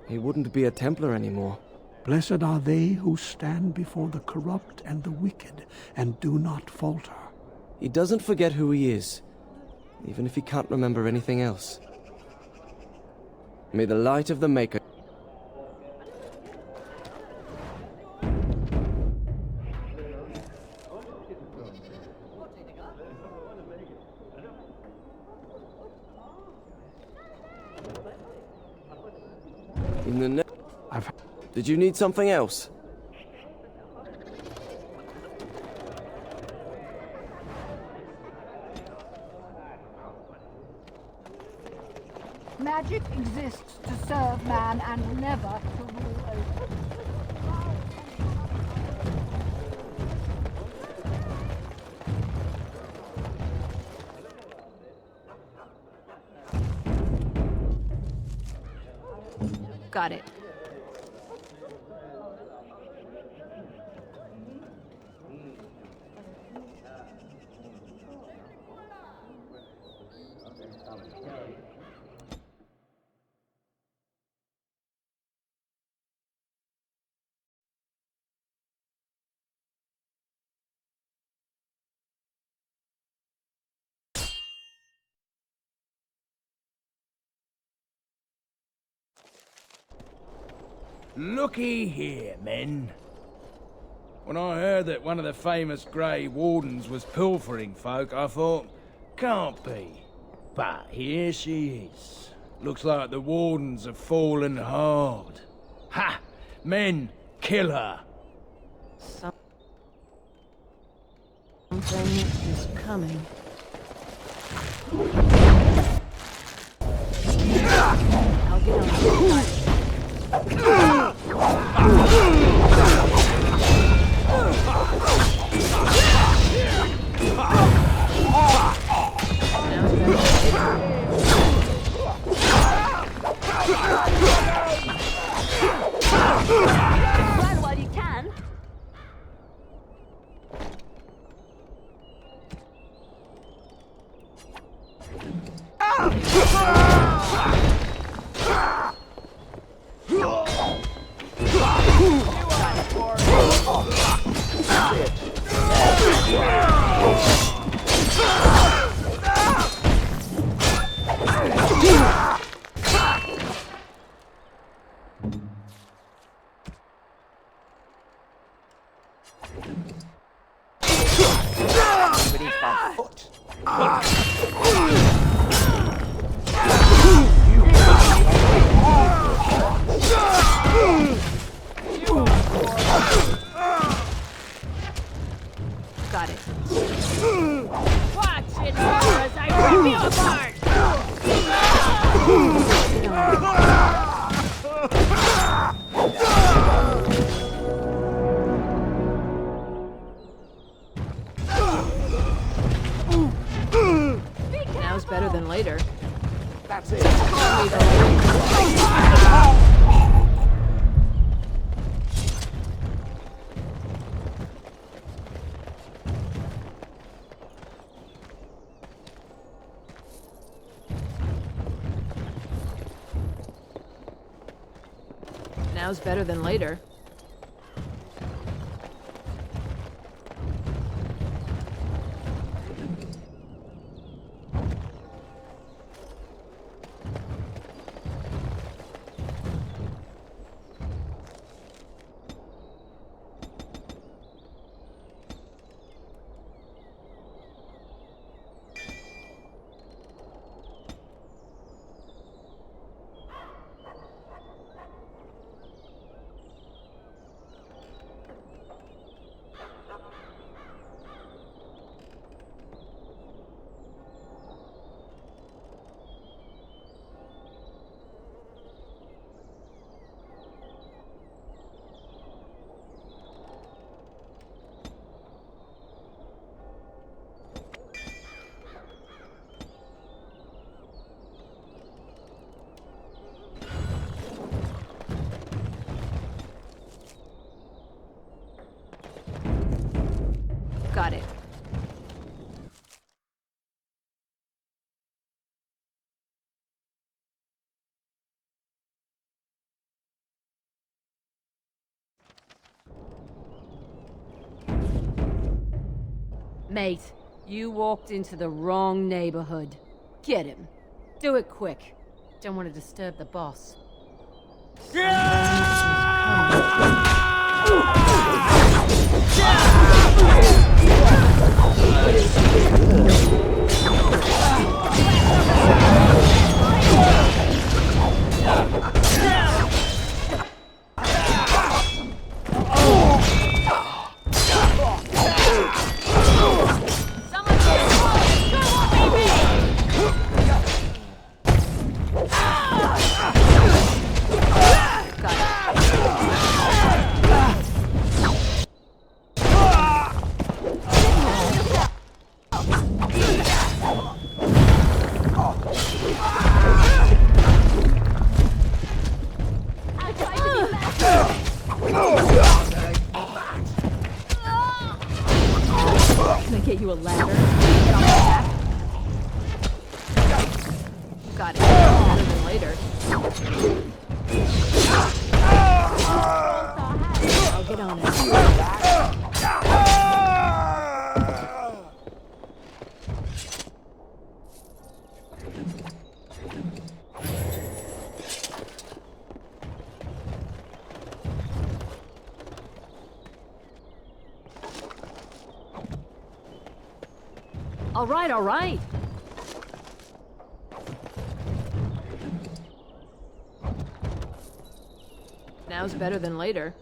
He wouldn't be a Templar anymore. Blessed are they who stand before the corrupt and the wicked, and do not falter. He doesn't forget who he is, even if he can't remember anything else. May the light of the Maker... In the Did you need something else? Magic exists to serve man and never to rule over. Got it. Looky here, men. When I heard that one of the famous Grey Wardens was pilfering folk, I thought, can't be. But here she is. Looks like the Wardens have fallen hard. Ha! Men, kill her! Something is coming. I'll get on the side. Run while you can. Got it. Watch it as I rip you apart! Now's better than later. That's it. Now's better than later. Got it. Mate, you walked into the wrong neighborhood. Get him. Do it quick. Don't want to disturb the boss. Can I get you a ladder? Get on my back? Got it. Better than later. I'll get on it. All right, all right. Now's better than later.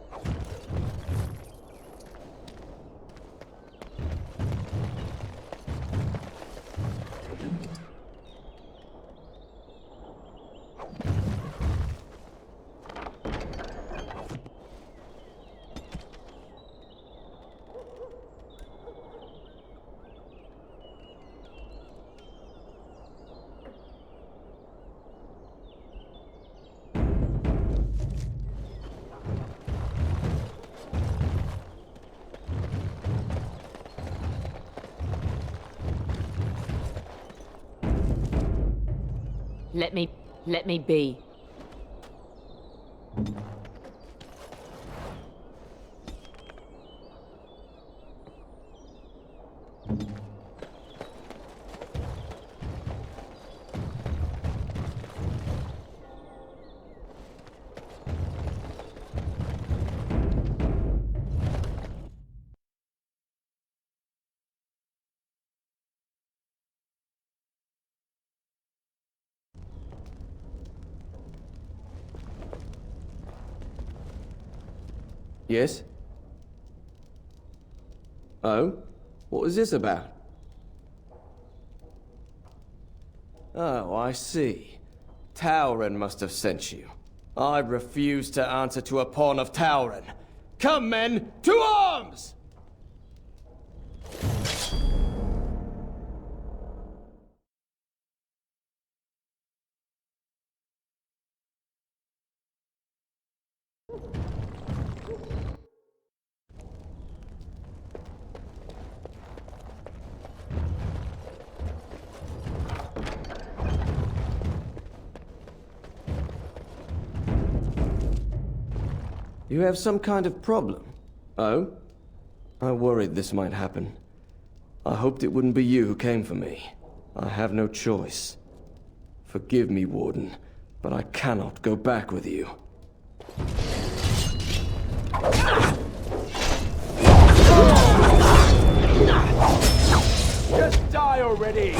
Let me be. Yes? Oh? What was this about? Oh, I see. Tauren must have sent you. I refuse to answer to a pawn of Tauren. Come, men, to arms! You have some kind of problem? Oh? I worried this might happen. I hoped it wouldn't be you who came for me. I have no choice. Forgive me, Warden, but I cannot go back with you. Just die already!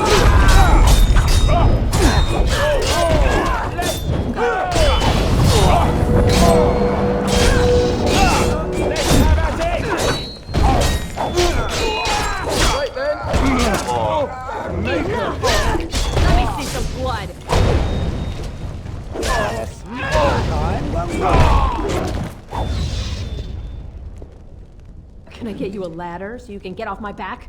Right then. Let me see some blood. Can I get you a ladder so you can get off my back?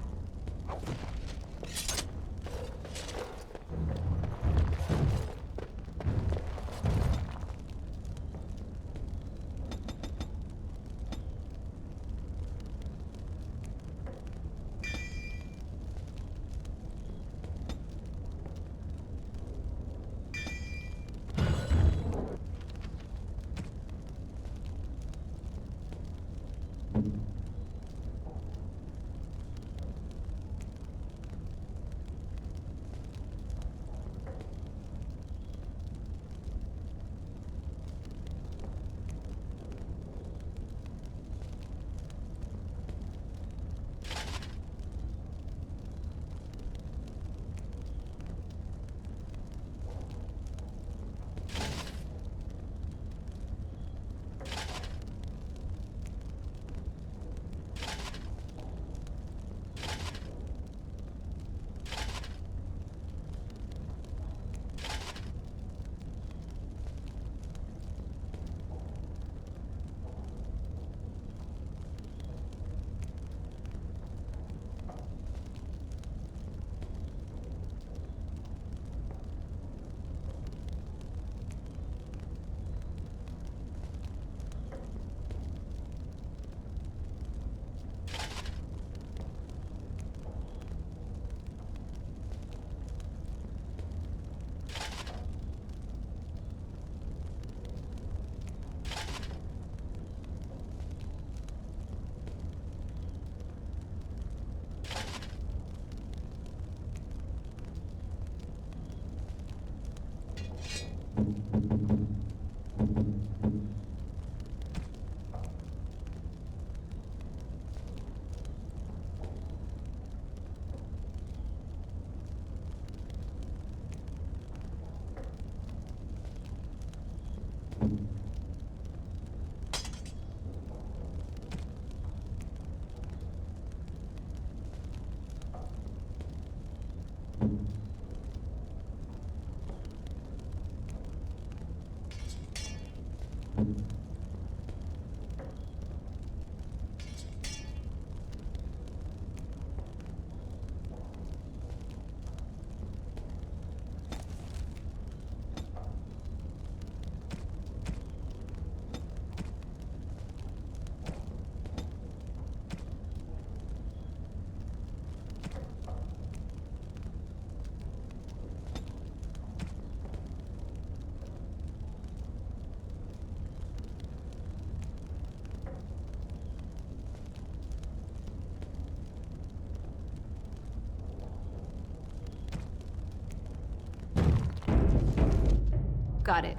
Got it.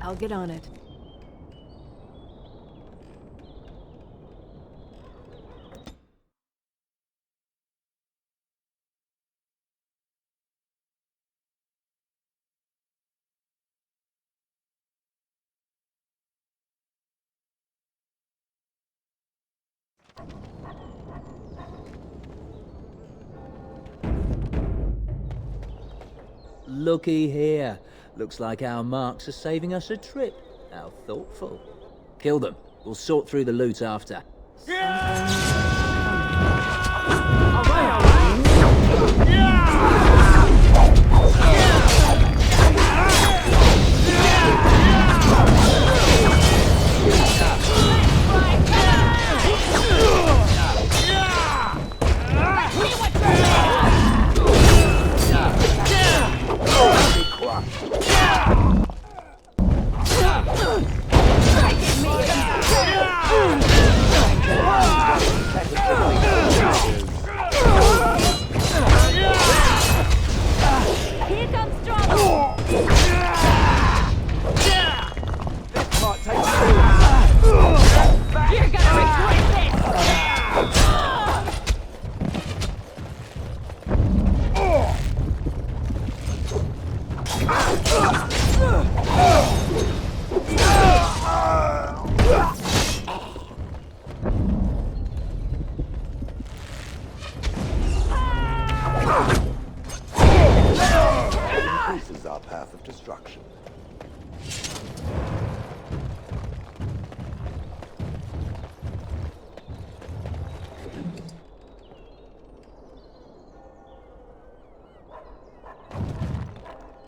I'll get on it. Looky here. Looks like our marks are saving us a trip. How thoughtful. Kill them. We'll sort through the loot after. All right.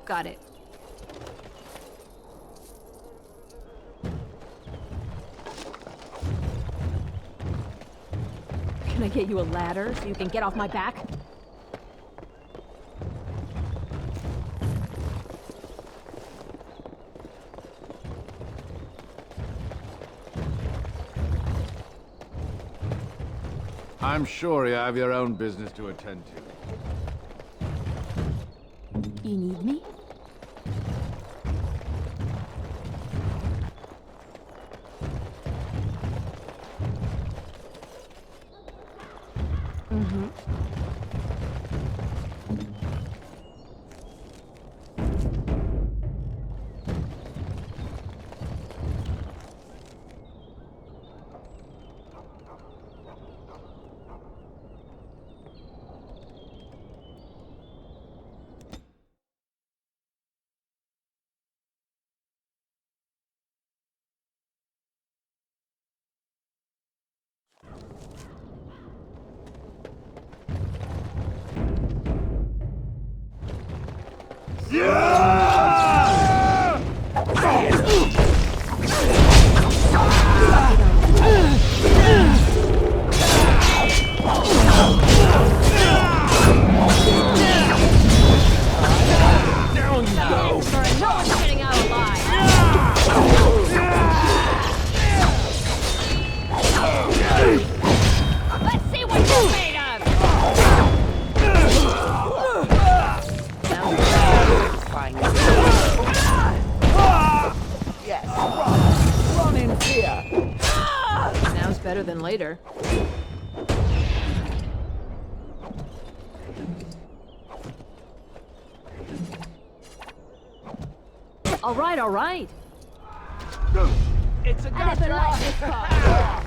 Got it. Can I get you a ladder so you can get off my back? I'm sure you have your own business to attend to. You need me? Mm-hmm. Better than later. All right, all right. It's a never liked this car.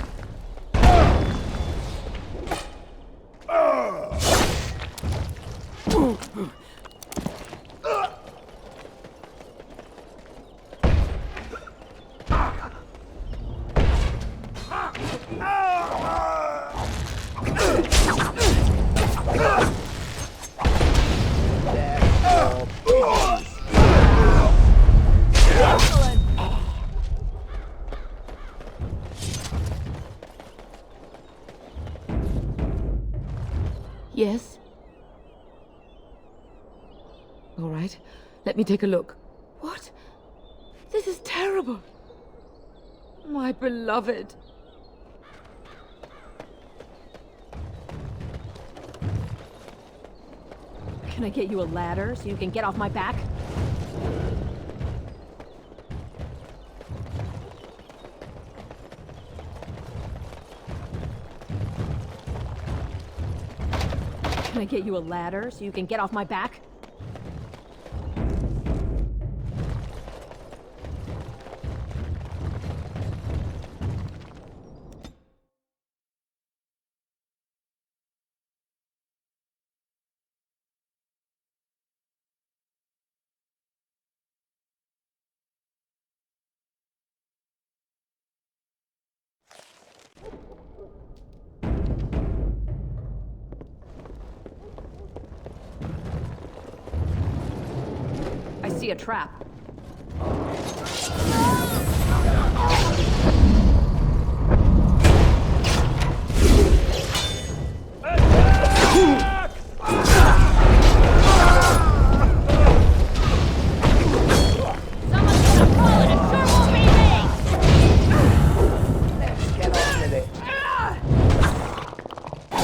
Yes? All right, let me take a look. What? This is terrible. My beloved. Can I get you a ladder so you can get off my back? Can I get you a ladder so you can get off my back? I see a trap.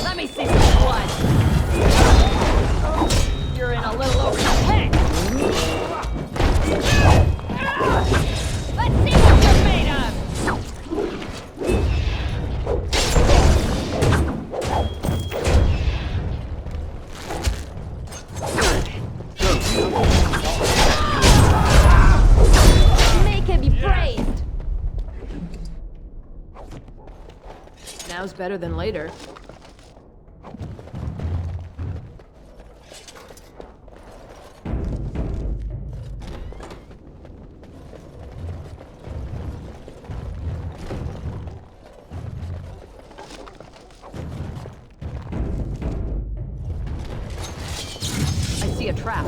Let me see some blood. You're in a little over your head. Let's see what you're made of. Make him be praised. Now's better than later. I see a trap.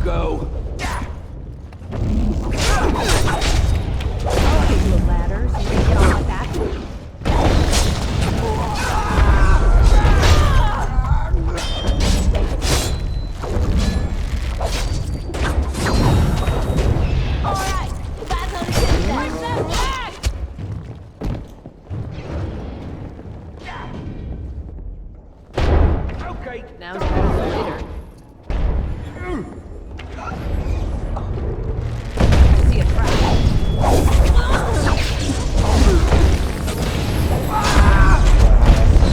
go. I'll give you a ladder so you can get on my back. Alright, that's how to get back. Okay. Now it's better than later. I see a trap.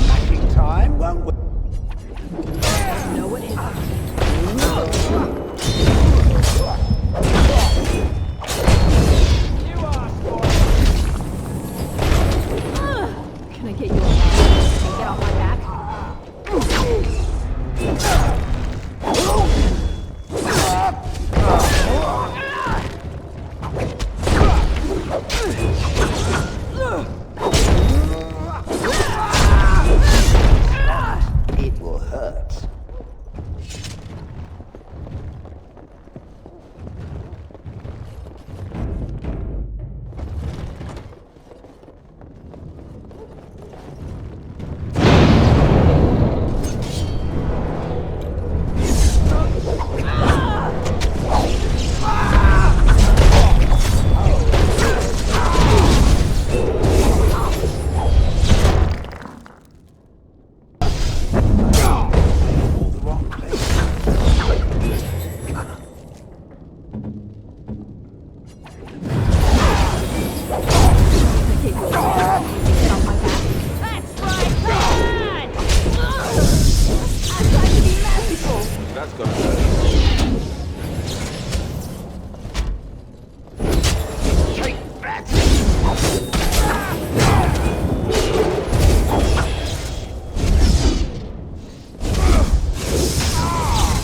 Smashing time, won't we? Know what hit them. Can I get you a ladder so you can get off my back? It will hurt. That's gonna hurt. Take that!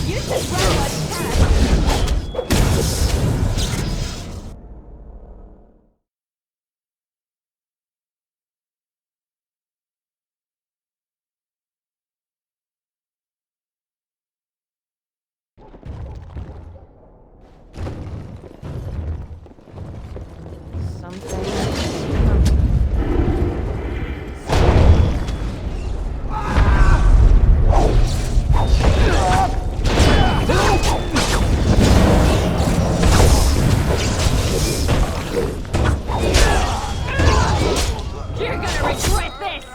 You should run like that. You're gonna regret this!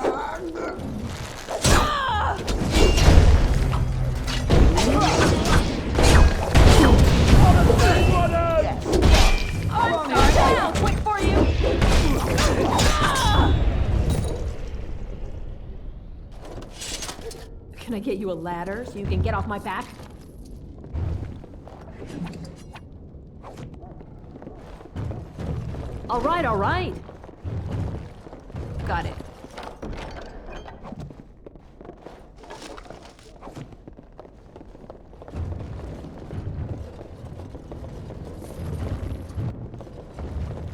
I'm sorry, I'll quick for you! Can I get you a ladder so you can get off my back? All right, all right. Got it.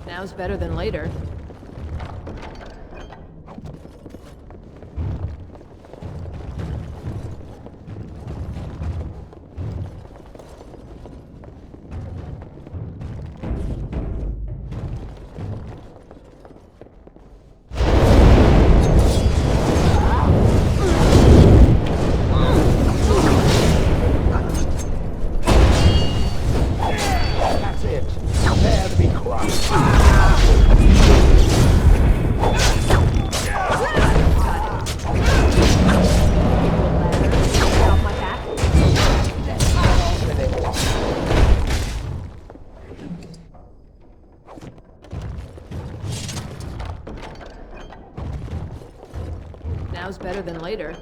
Now's better than later. That's it. Prepare to be crushed. Now's better than later.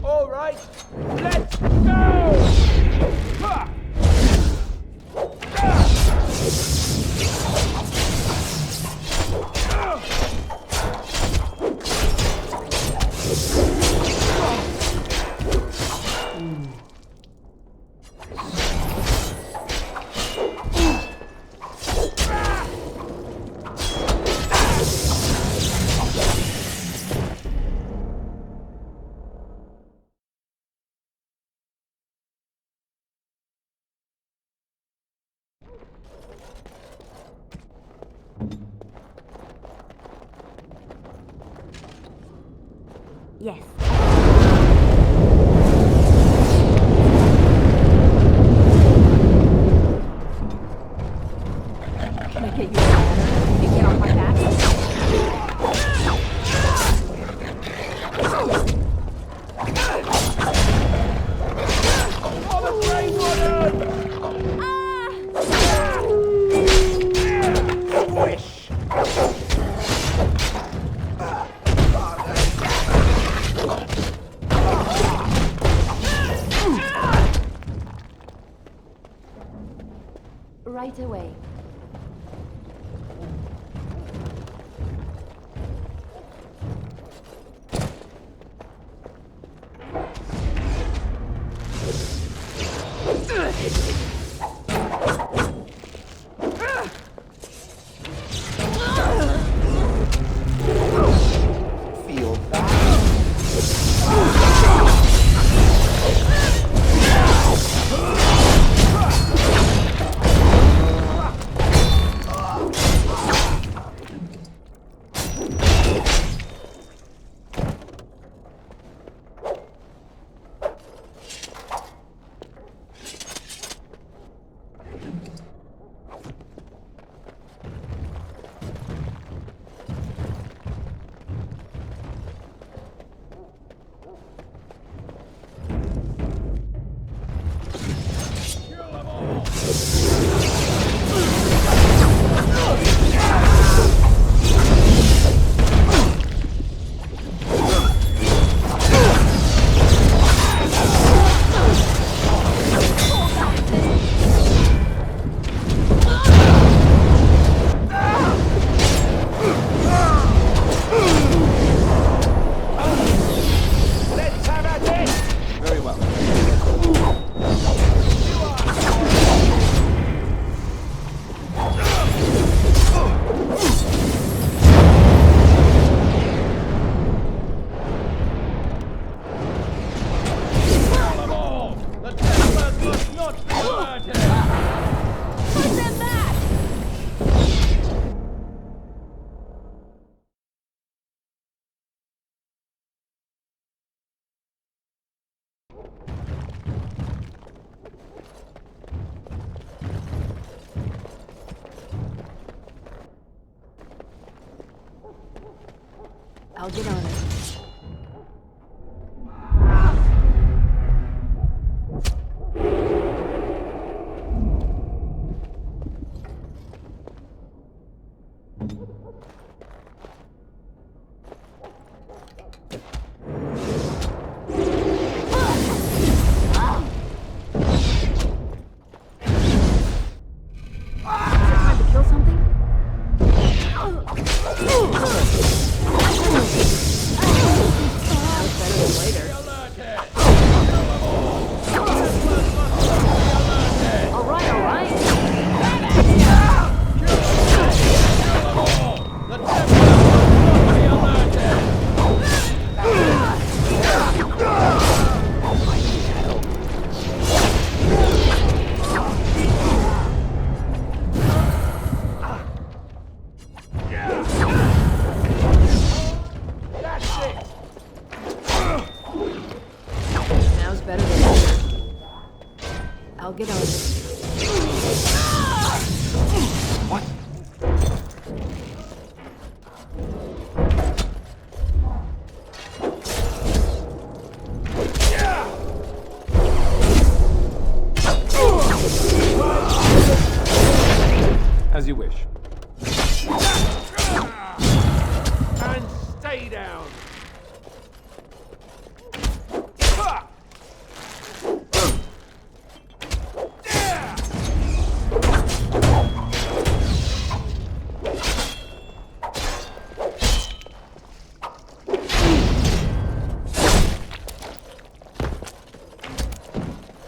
All right, let's go! Yes. Can I get you a ladder? Can you get off my back? All the Grey Warden! Wish! Right away. Feel Let's have at it! Very well. Kill them all! The Templars must not be alerted! Put them back! I'll get on it. Time to kill something? All right, all right. The Templars must not be alerted! That's it! Now's better than ever. I'll get on it. What? As you wish. And stay down.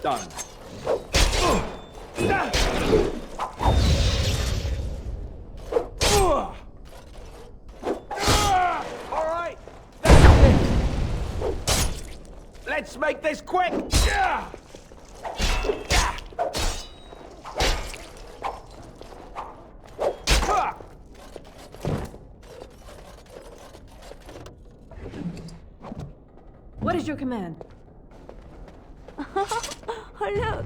Done. All right, that's it. Let's make this quick. What is your command? Oh, look!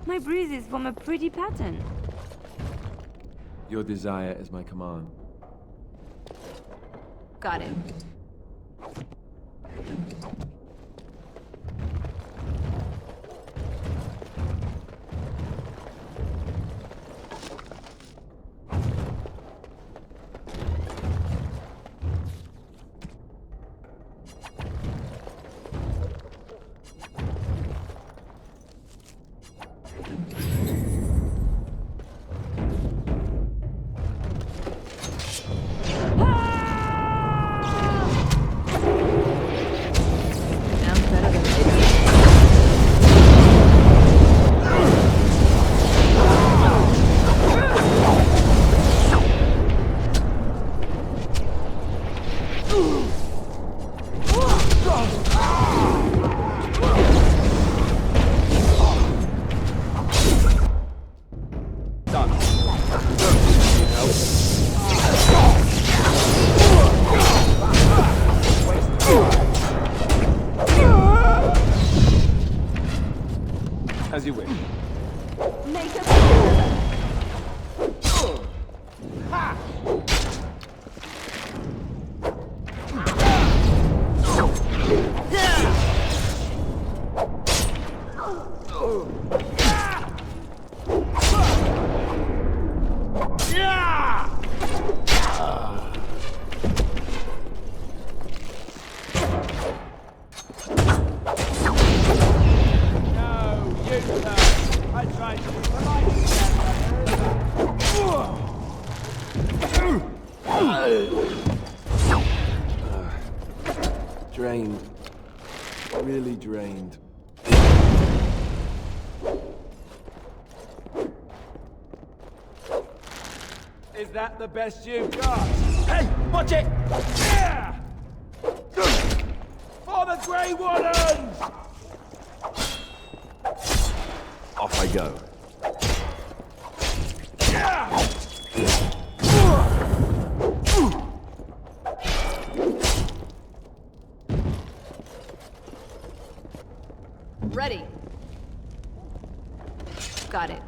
My bruises form a pretty pattern. Your desire is my command. Got it. As you wish. Make a Drained. Really drained. Is that the best you've got? Hey, watch it! Yeah! For the Grey Wardens! Off I go. Ready. Got it.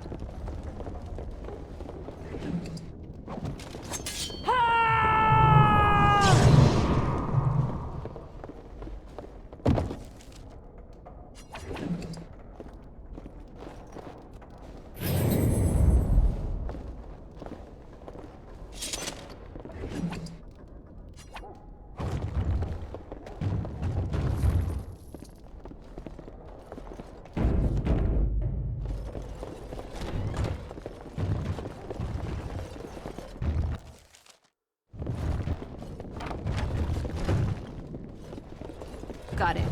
Got it.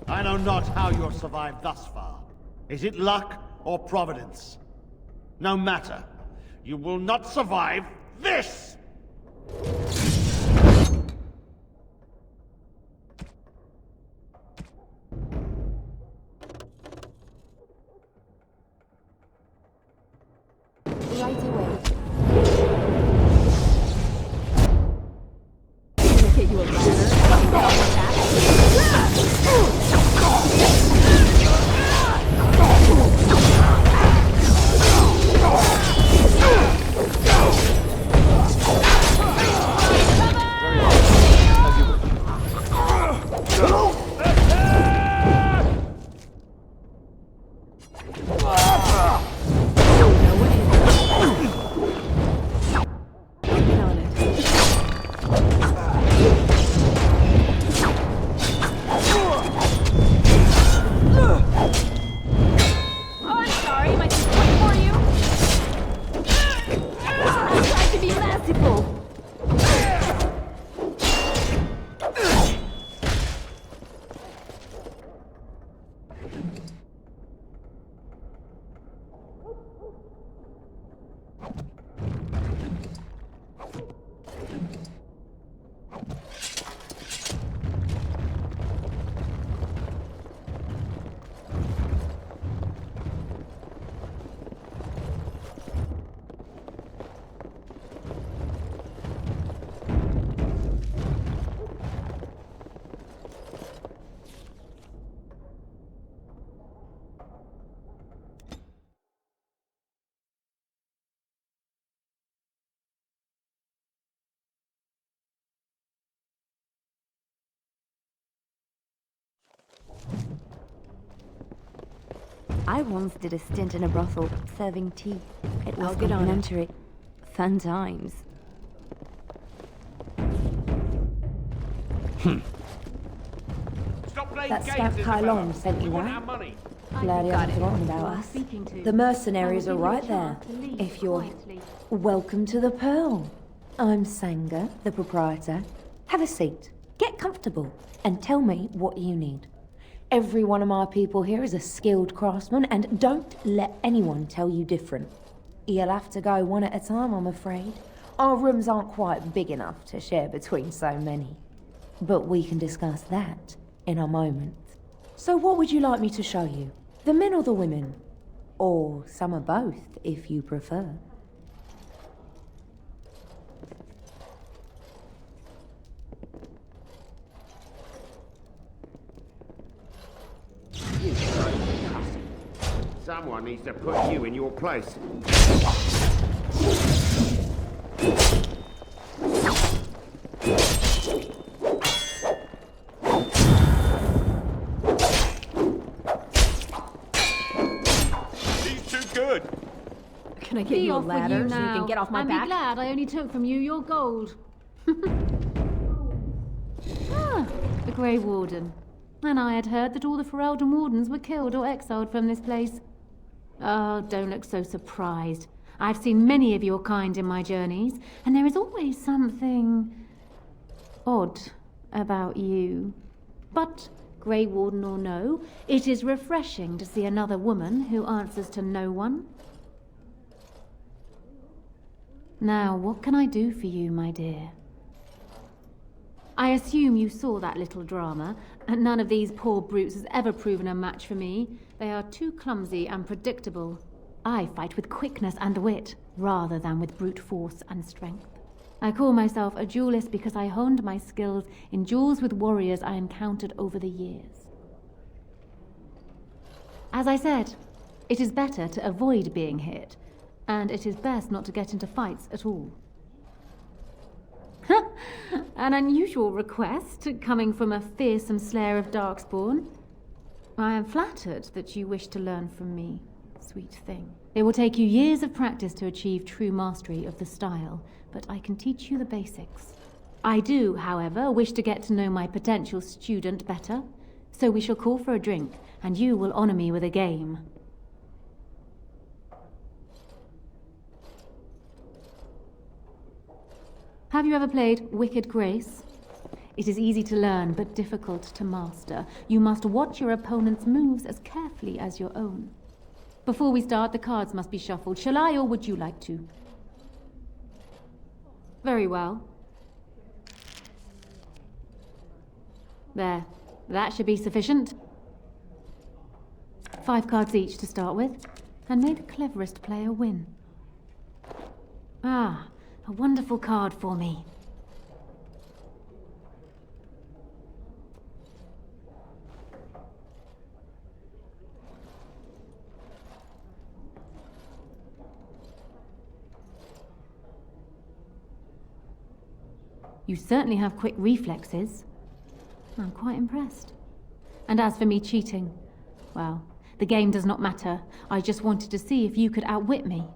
I know not how you have survived thus far. Is it luck or providence? No matter. You will not survive this! Right away. Look at you, a ladder. I once did a stint in a brothel, serving tea. It was I'll get on it. complimentary. Fun times. Stop playing That games, scamp Isabella. Kylon sent We you, want right? our money. Glad he hasn't forgotten about us. The mercenaries are right there. If you're... Welcome to the Pearl. I'm Sanger, the proprietor. Have a seat, get comfortable, and tell me what you need. Every one of my people here is a skilled craftsman, and don't let anyone tell you different. You'll have to go one at a time, I'm afraid. Our rooms aren't quite big enough to share between so many. But we can discuss that in a moment. So what would you like me to show you? The men or the women? Or some of both, if you prefer. You crazy cuss. Someone needs to put you in your place. She's too good. Can I get you a ladder so you can get off my back? I'm glad I only took from you your gold. The Grey Warden. And I had heard that all the Ferelden Wardens were killed or exiled from this place. Oh, don't look so surprised. I've seen many of your kind in my journeys, and there is always something odd about you. But, Grey Warden or no, it is refreshing to see another woman who answers to no one. Now, what can I do for you, my dear? I assume you saw that little drama, and none of these poor brutes has ever proven a match for me. They are too clumsy and predictable. I fight with quickness and wit, rather than with brute force and strength. I call myself a duelist because I honed my skills in duels with warriors I encountered over the years. As I said, it is better to avoid being hit, and it is best not to get into fights at all. An unusual request, coming from a fearsome slayer of Darkspawn. I am flattered that you wish to learn from me, sweet thing. It will take you years of practice to achieve true mastery of the style, but I can teach you the basics. I do, however, wish to get to know my potential student better, so we shall call for a drink, and you will honor me with a game. Have you ever played Wicked Grace? It is easy to learn, but difficult to master. You must watch your opponent's moves as carefully as your own. Before we start, the cards must be shuffled. Shall I, or would you like to? Very well. There. That should be sufficient. 5 cards each to start with, and may the cleverest player win. Ah, a wonderful card for me. You certainly have quick reflexes. I'm quite impressed. And as for me cheating, well, the game does not matter. I just wanted to see if you could outwit me.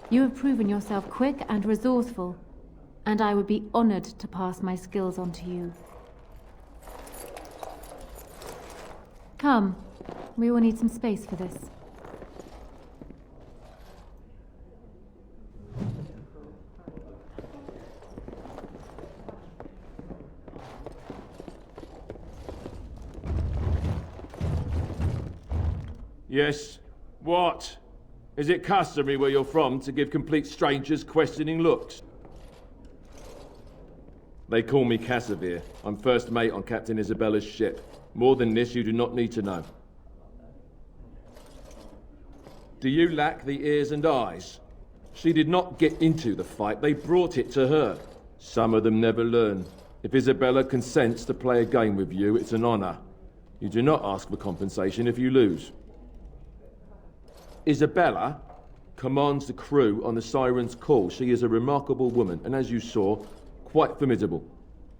You have proven yourself quick and resourceful, and I would be honored to pass my skills on to you. Come, we will need some space for this. Yes. What? Is it customary where you're from to give complete strangers questioning looks? They call me Casimir. I'm first mate on Captain Isabella's ship. More than this, you do not need to know. Do you lack the ears and eyes? She did not get into the fight, they brought it to her. Some of them never learn. If Isabella consents to play a game with you, it's an honor. You do not ask for compensation if you lose. Isabella commands the crew on the Siren's call. She is a remarkable woman, and as you saw, quite formidable.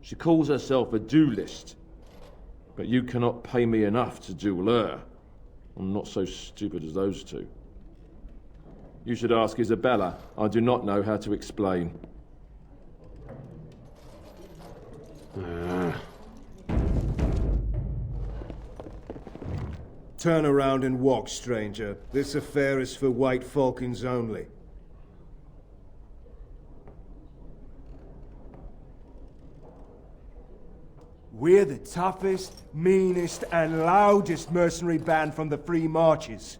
She calls herself a duelist. But you cannot pay me enough to duel her. I'm not so stupid as those two. You should ask Isabella. I do not know how to explain. Turn around and walk, stranger. This affair is for White Falcons only. We're the toughest, meanest, and loudest mercenary band from the Free Marches.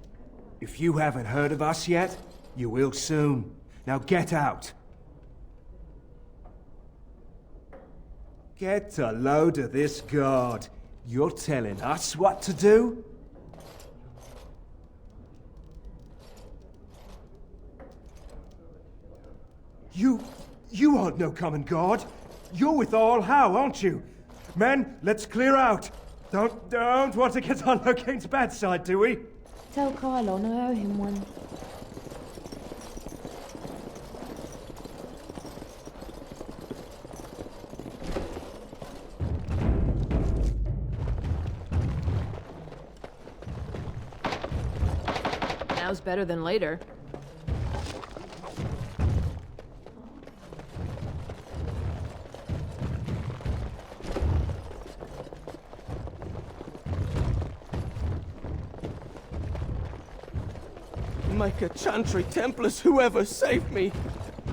If you haven't heard of us yet, you will soon. Now get out. Get a load of this guard. You're telling us what to do? You aren't no common guard. You're with All How, aren't you? Men, let's clear out. Don't want to get on Locane's bad side, do we? Tell Kylon I owe him one. Now's better than later. Make a Chantry Templars, whoever saved me.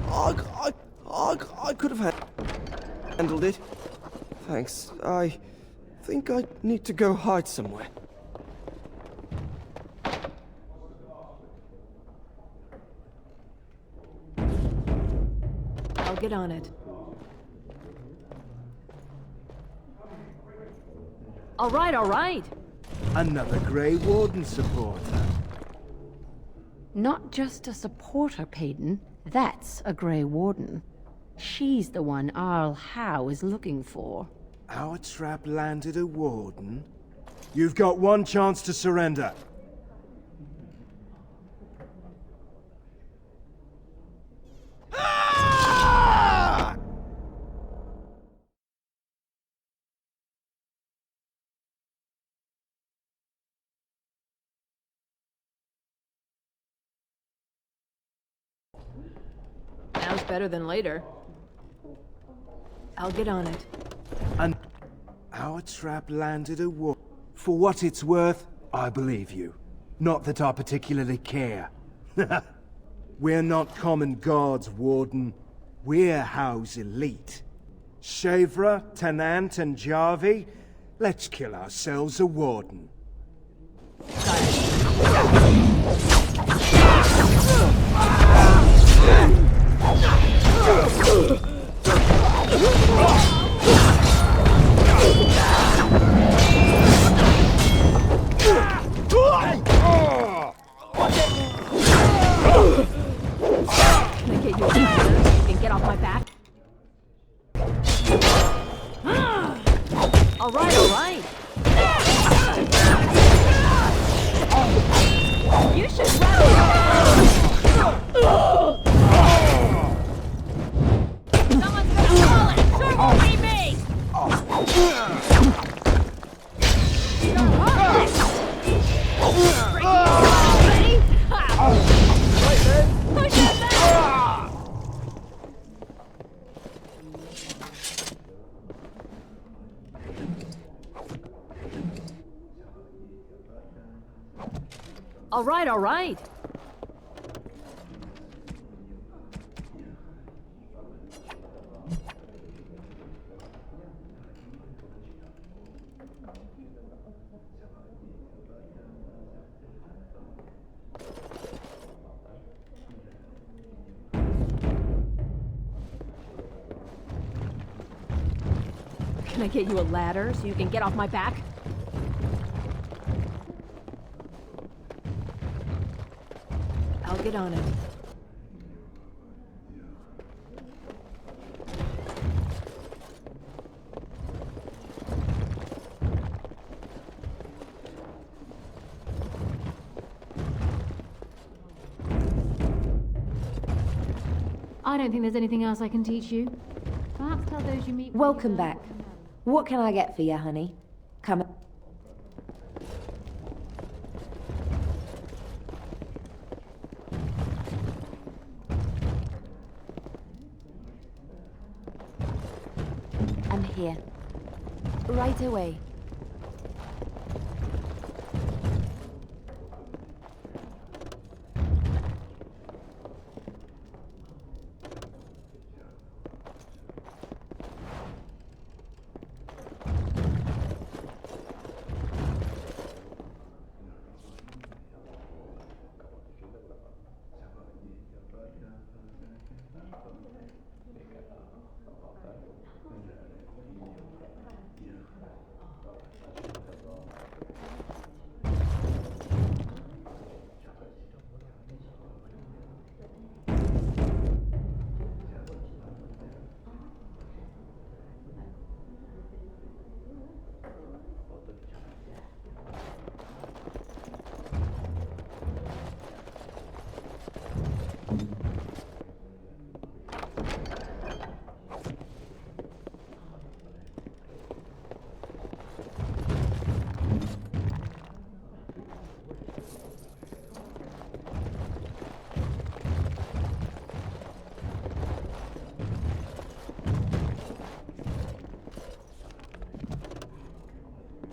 I could have handled it. Thanks. I think I need to go hide somewhere. I'll get on it. All right, all right. Another Grey Warden supporter. Not just a supporter, Peyton. That's a Grey Warden. She's the one Arl Howe is looking for. Our trap landed a Warden? You've got one chance to surrender. Now's better than later. I'll get on it. And our trap landed a war. For what it's worth, I believe you. Not that I particularly care. We're not common guards, Warden. We're Howe's elite. Shavra, Tennant, and Jarvie, let's kill ourselves a Warden. Can I get you a ladder so you can get off my back? All right, all right. You should run. Someone's gonna call it. Sure won't be me. Ready? Push it back. All right, all right. Can I get you a ladder so you can get off my back? I'll get on it. I don't think there's anything else I can teach you. Perhaps tell those you meet... Welcome back. What can I get for you, honey? Come. here. Right away.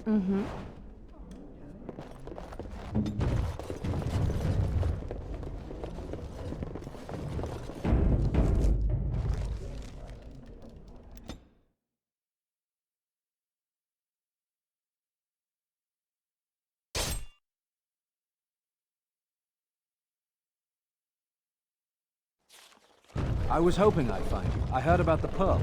Mm-hmm. I was hoping I'd find you. I heard about the Pearl.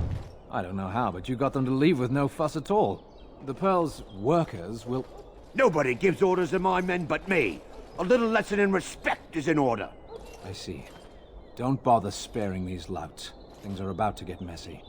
I don't know how, but you got them to leave with no fuss at all. The Pearl's workers will... Nobody gives orders to my men but me. A little lesson in respect is in order. I see. Don't bother sparing these louts. Things are about to get messy.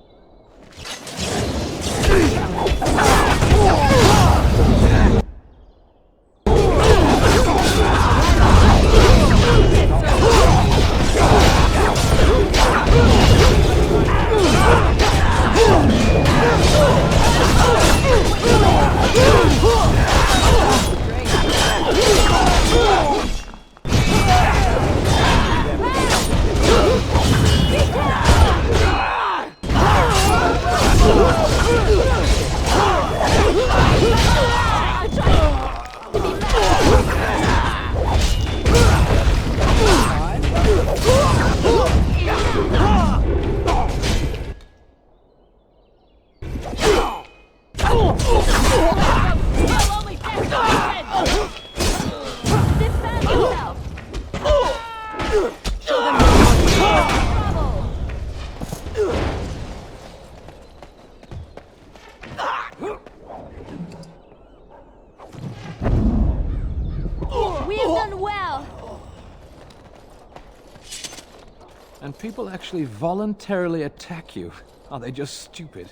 And people actually voluntarily attack you. Are they just stupid?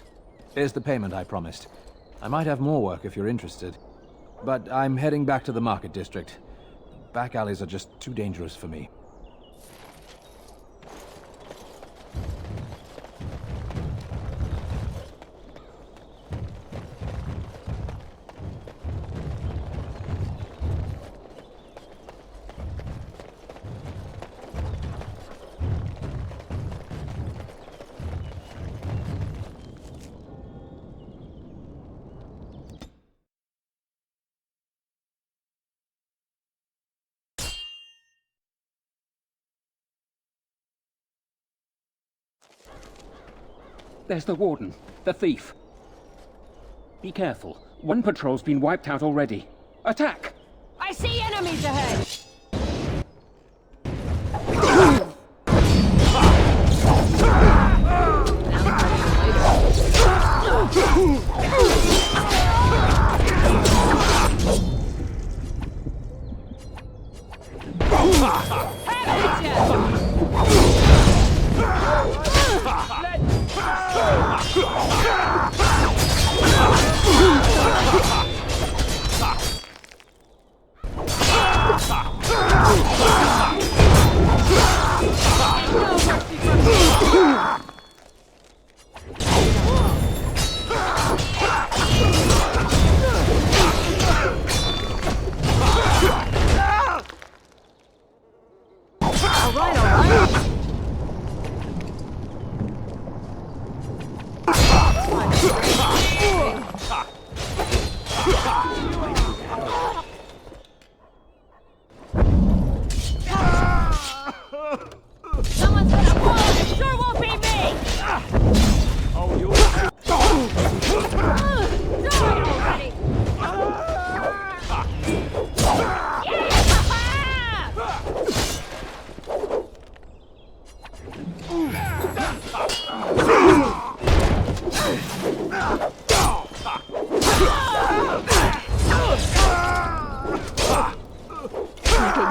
Here's the payment I promised. I might have more work if you're interested. But I'm heading back to the market district. Back alleys are just too dangerous for me. There's the Warden, the thief. Be careful. One patrol's been wiped out already. Attack! I see enemies ahead!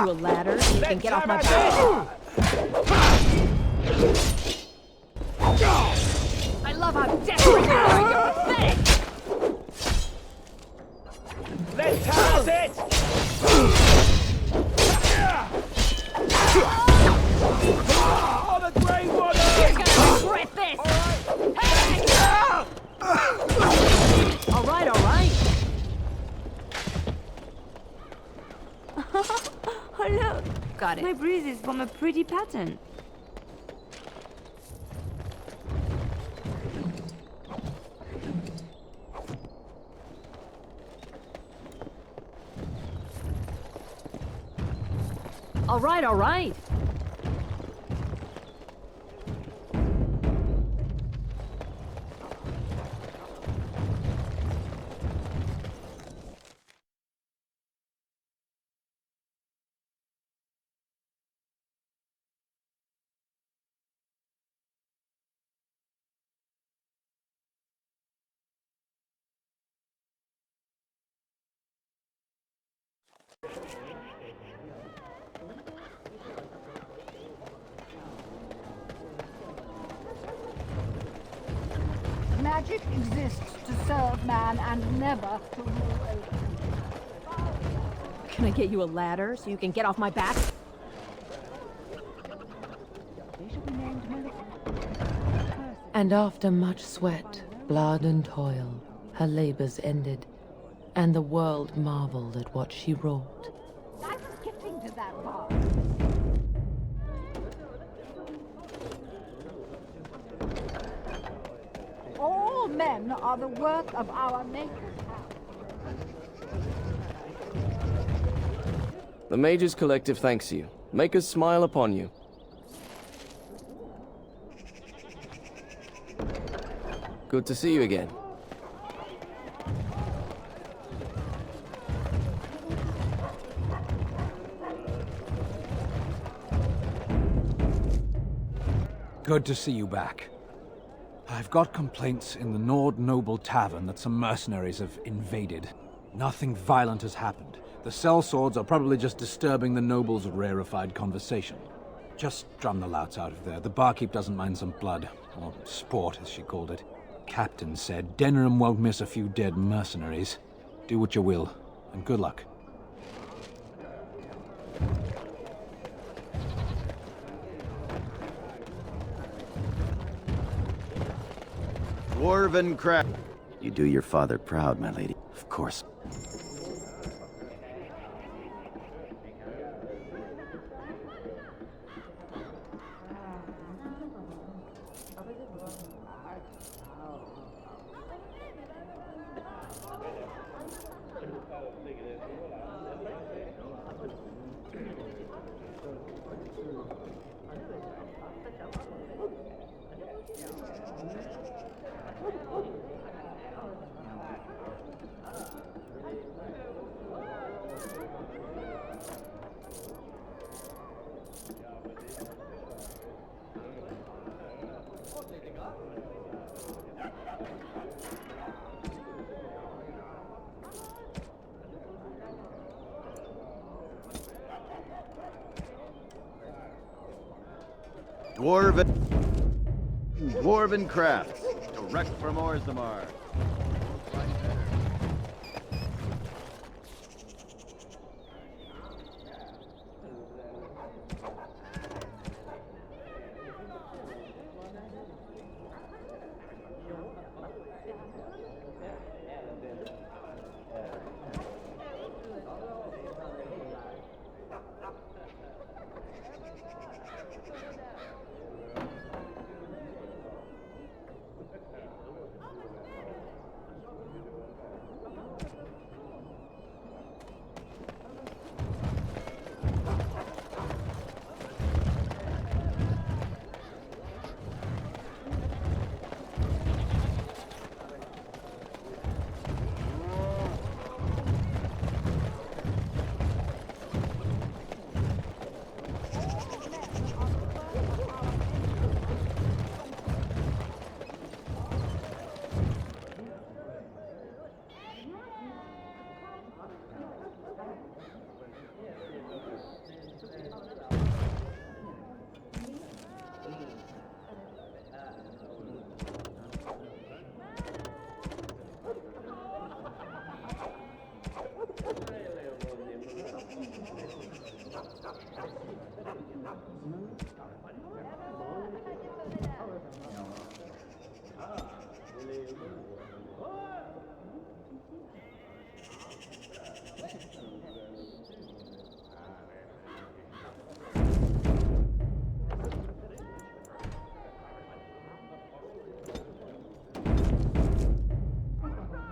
you a ladder so you can get off my back. I love how desperate you are. You're pathetic. Let's have it! Oh, the Grey Water! You're gonna regret this! Hey! All right, all right. Oh, look! Got it. My bruises form a pretty pattern. All right, all right. Magic exists to serve man and never to rule over him. Can I get you a ladder so you can get off my back? They shall be named Maleficent. And after much sweat, blood and toil, her labors ended, and the world marveled at what she wrought. I was getting to that part. All men are the work of our Maker's hand. The Mages Collective thanks you. Makers smile upon you. Good to see you again. Good to see you back. I've got complaints in the Nobl Tavern that some mercenaries have invaded. Nothing violent has happened. The sellswords are probably just disturbing the nobles' rarefied conversation. Just drum the louts out of there. The barkeep doesn't mind some blood. Or sport, as she called it. Captain said Denerim won't miss a few dead mercenaries. Do what you will, and good luck. Dwarven crap. You do your father proud, my lady. Of course. Dwarven crafts, direct from Orzammar.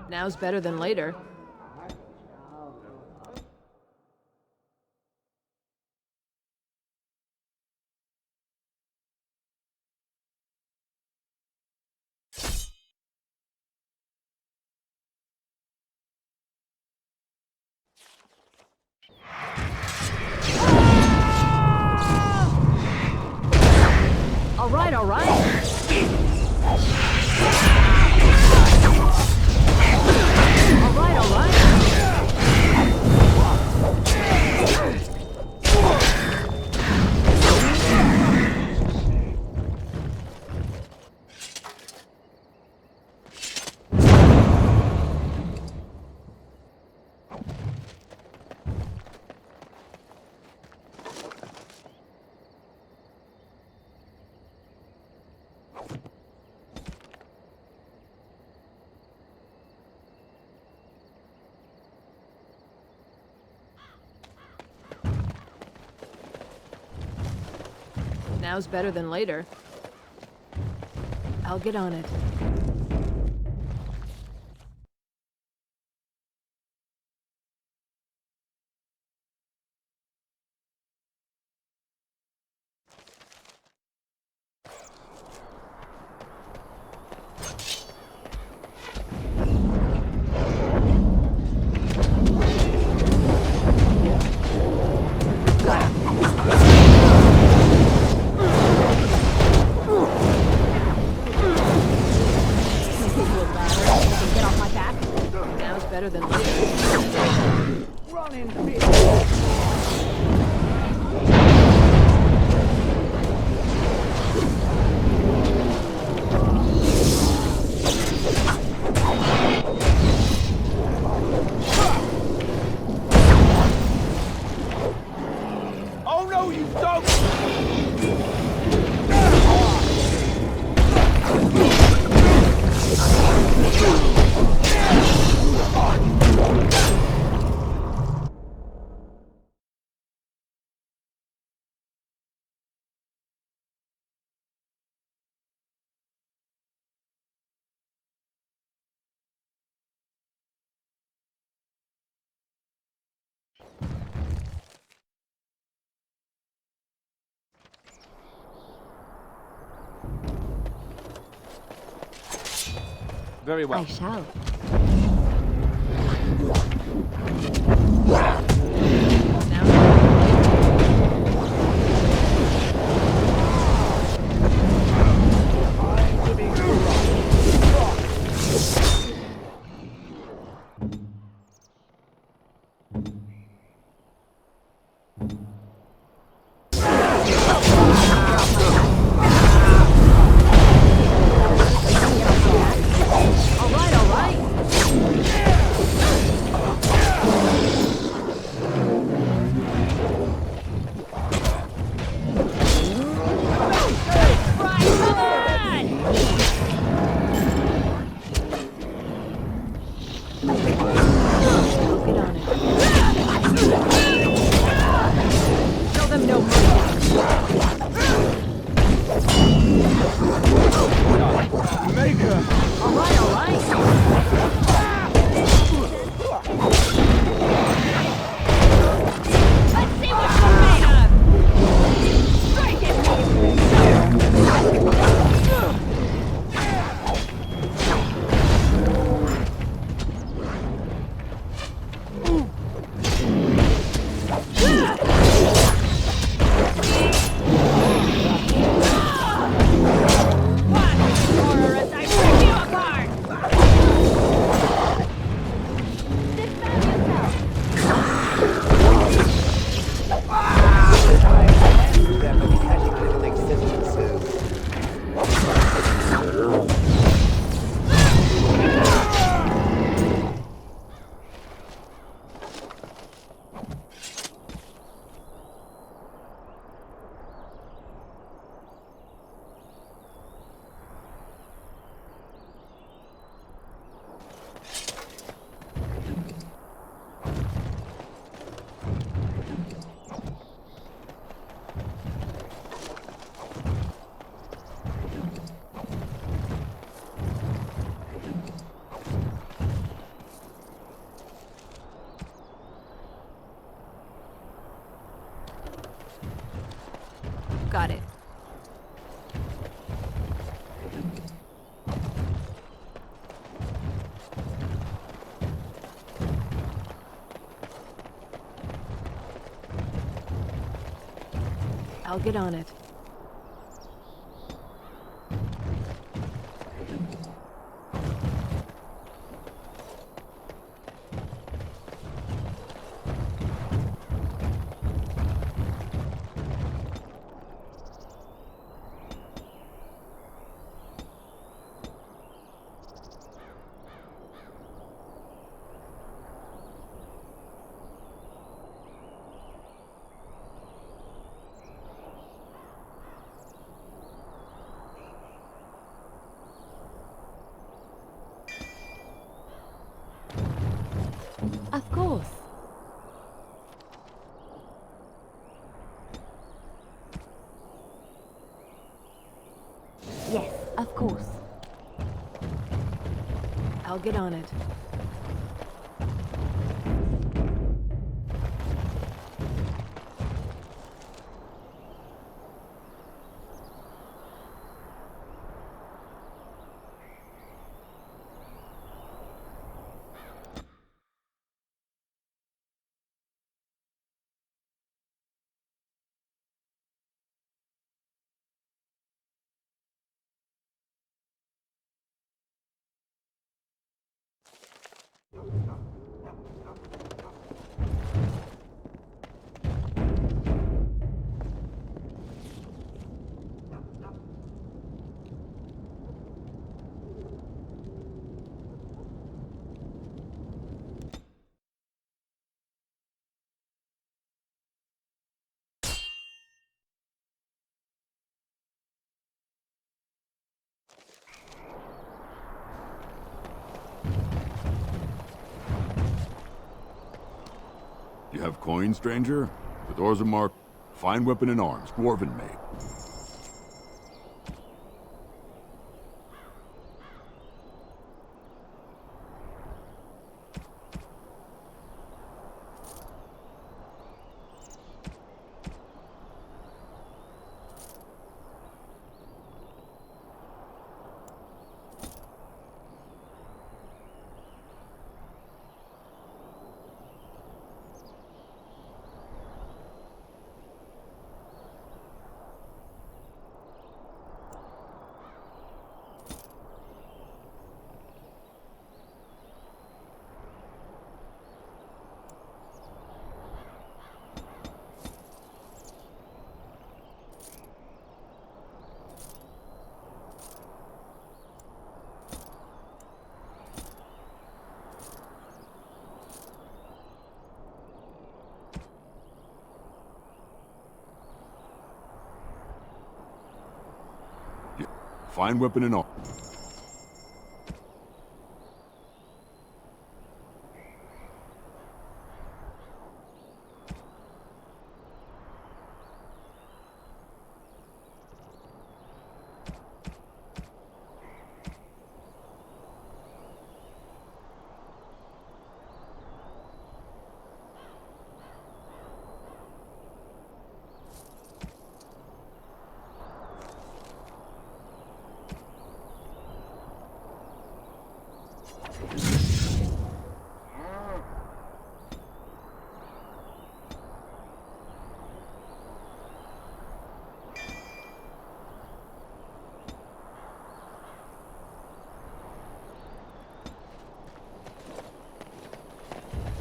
Now's better than later. All right, all right. All right, all right. Now's better than later. I'll get on it. Better than later. Running Oh no, you don't! Very well. I shall. All right, all right. Got it. I'll get on it. Of course. Yes, of course. I'll get on it. You have coin, stranger? The doors are marked, fine weapon and arms, dwarven made. Fine weapon and arms.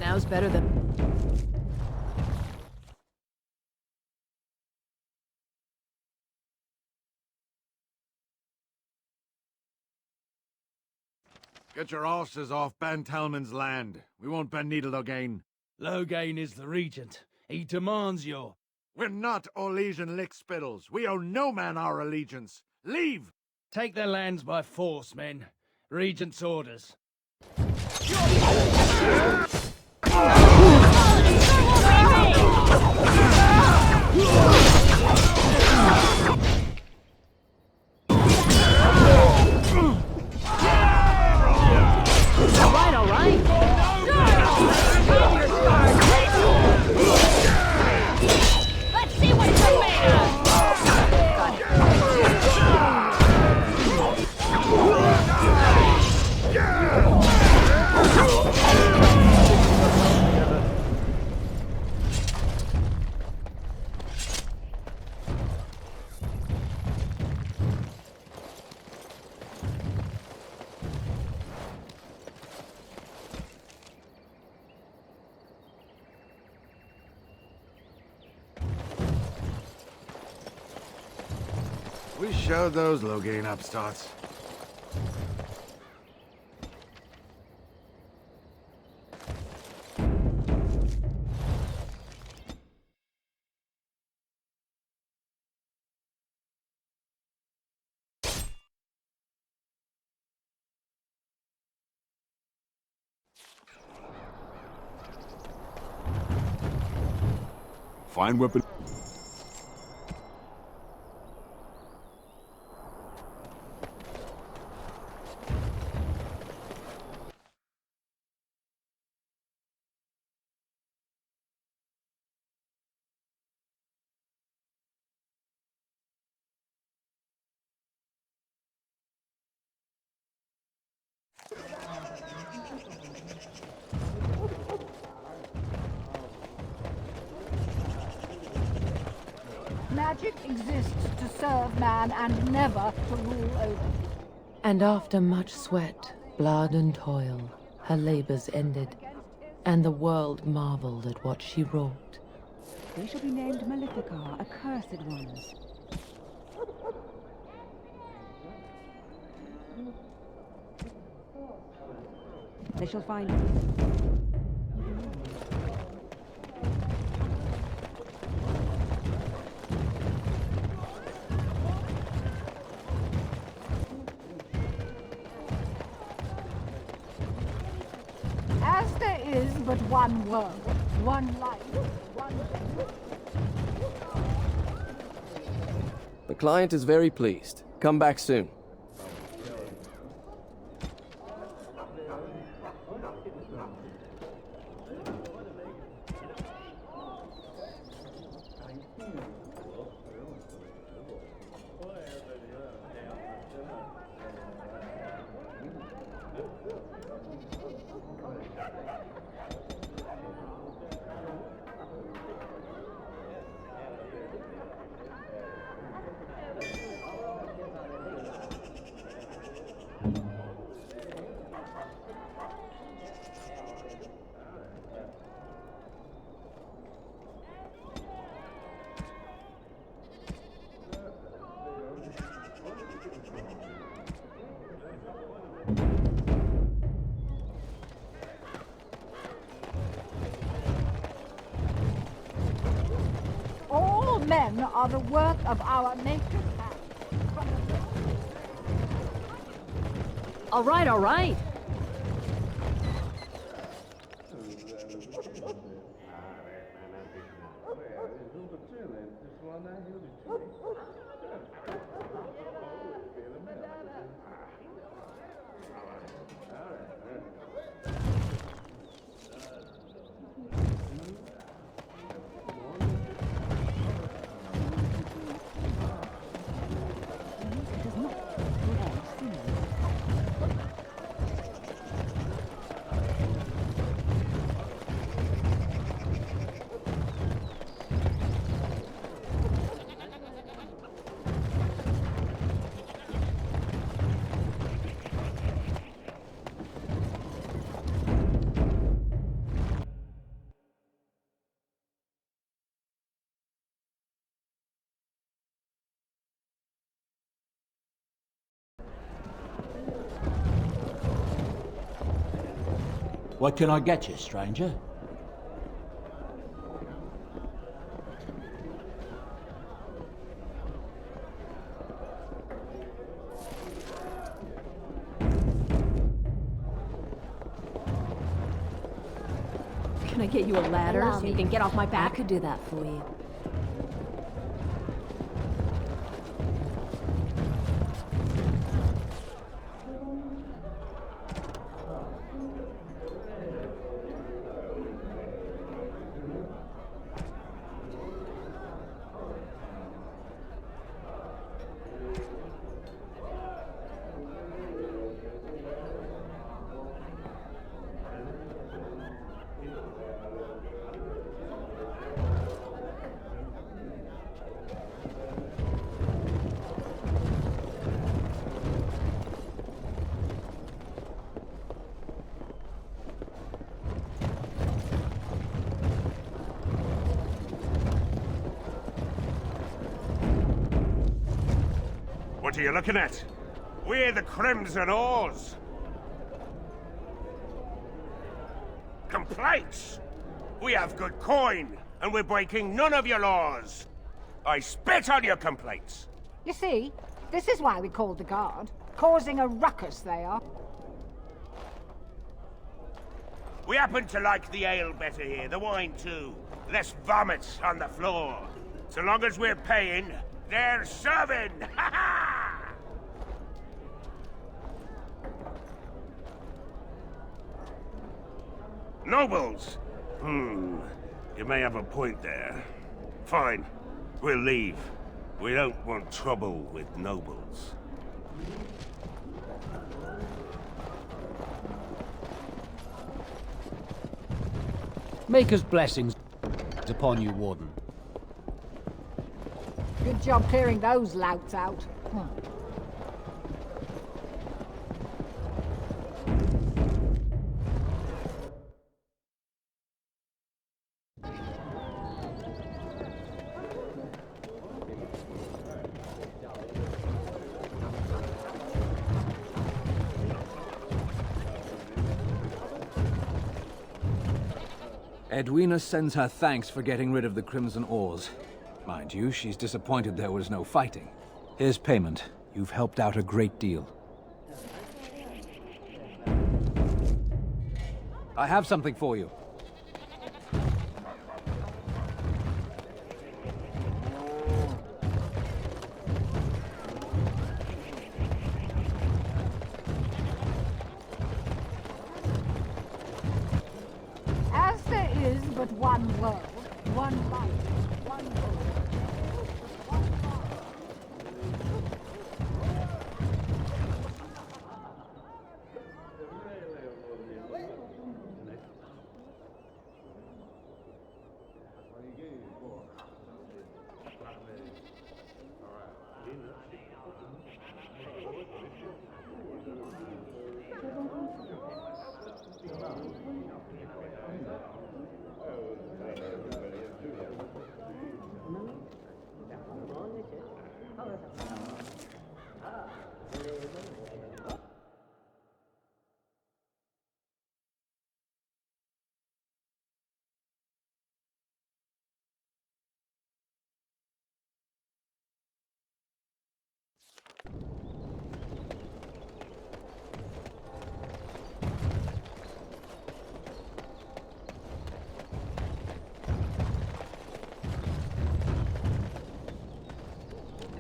Now's better than... Get your horses off Ben Telman's land. We won't bend needle again. Loghain is the regent. He demands your... We're not Orlesian lickspittles. We owe no man our allegiance. Leave! Take their lands by force, men. Regent's orders. All right. Let's see what you're made of! Who showed those Logain upstarts? Fine weapon. Magic exists to serve man and never to rule over. And after much sweat, blood and toil, her labors ended, and the world marveled at what she wrought. They shall be named Maleficar, accursed ones. They shall find as there is but one world, one life, one... The client is very pleased. Come back soon. All men are the work of our nature's hand. All right, all right. What can I get you, stranger? Can I get you a ladder Allow so you me. can get off my I back? could do that for you. are you looking at? We're the Crimson Oars. Complaints? We have good coin, and we're breaking none of your laws. I spit on your complaints. You see, this is why we called the guard. Causing a ruckus, they are. We happen to like the ale better here, the wine too. Less vomits on the floor. So long as we're paying, they're serving! Ha ha! Nobles? You may have a point there. Fine. We'll leave. We don't want trouble with nobles. Maker's blessings upon you, Warden. Good job clearing those louts out. Edwina sends her thanks for getting rid of the Crimson Oars. Mind you, she's disappointed there was no fighting. Here's payment. You've helped out a great deal. I have something for you. As there is but one world, one life, one hope.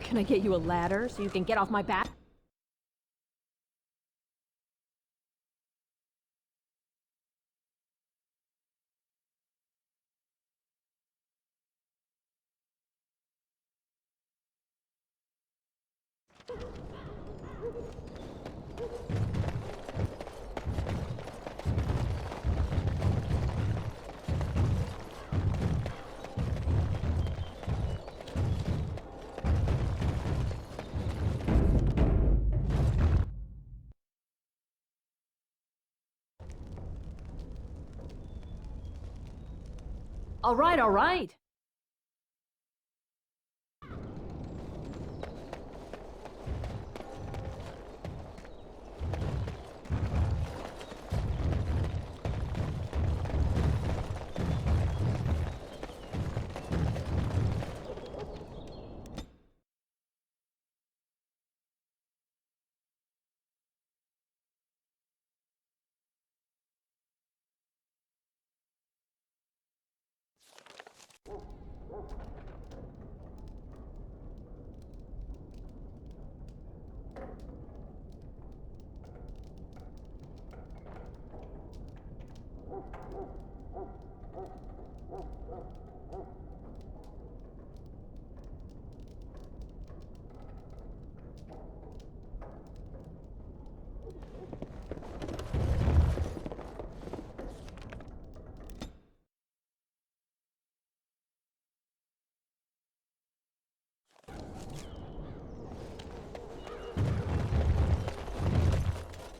Can I get you a ladder so you can get off my back? All right, all right.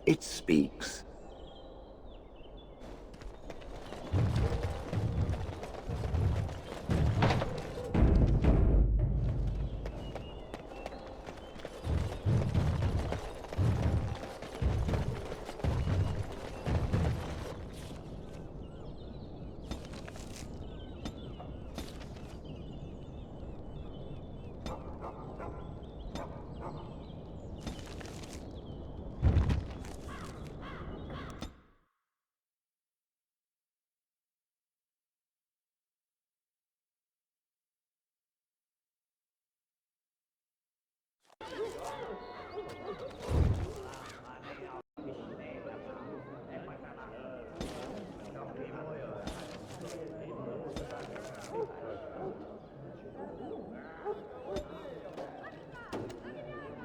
It speaks.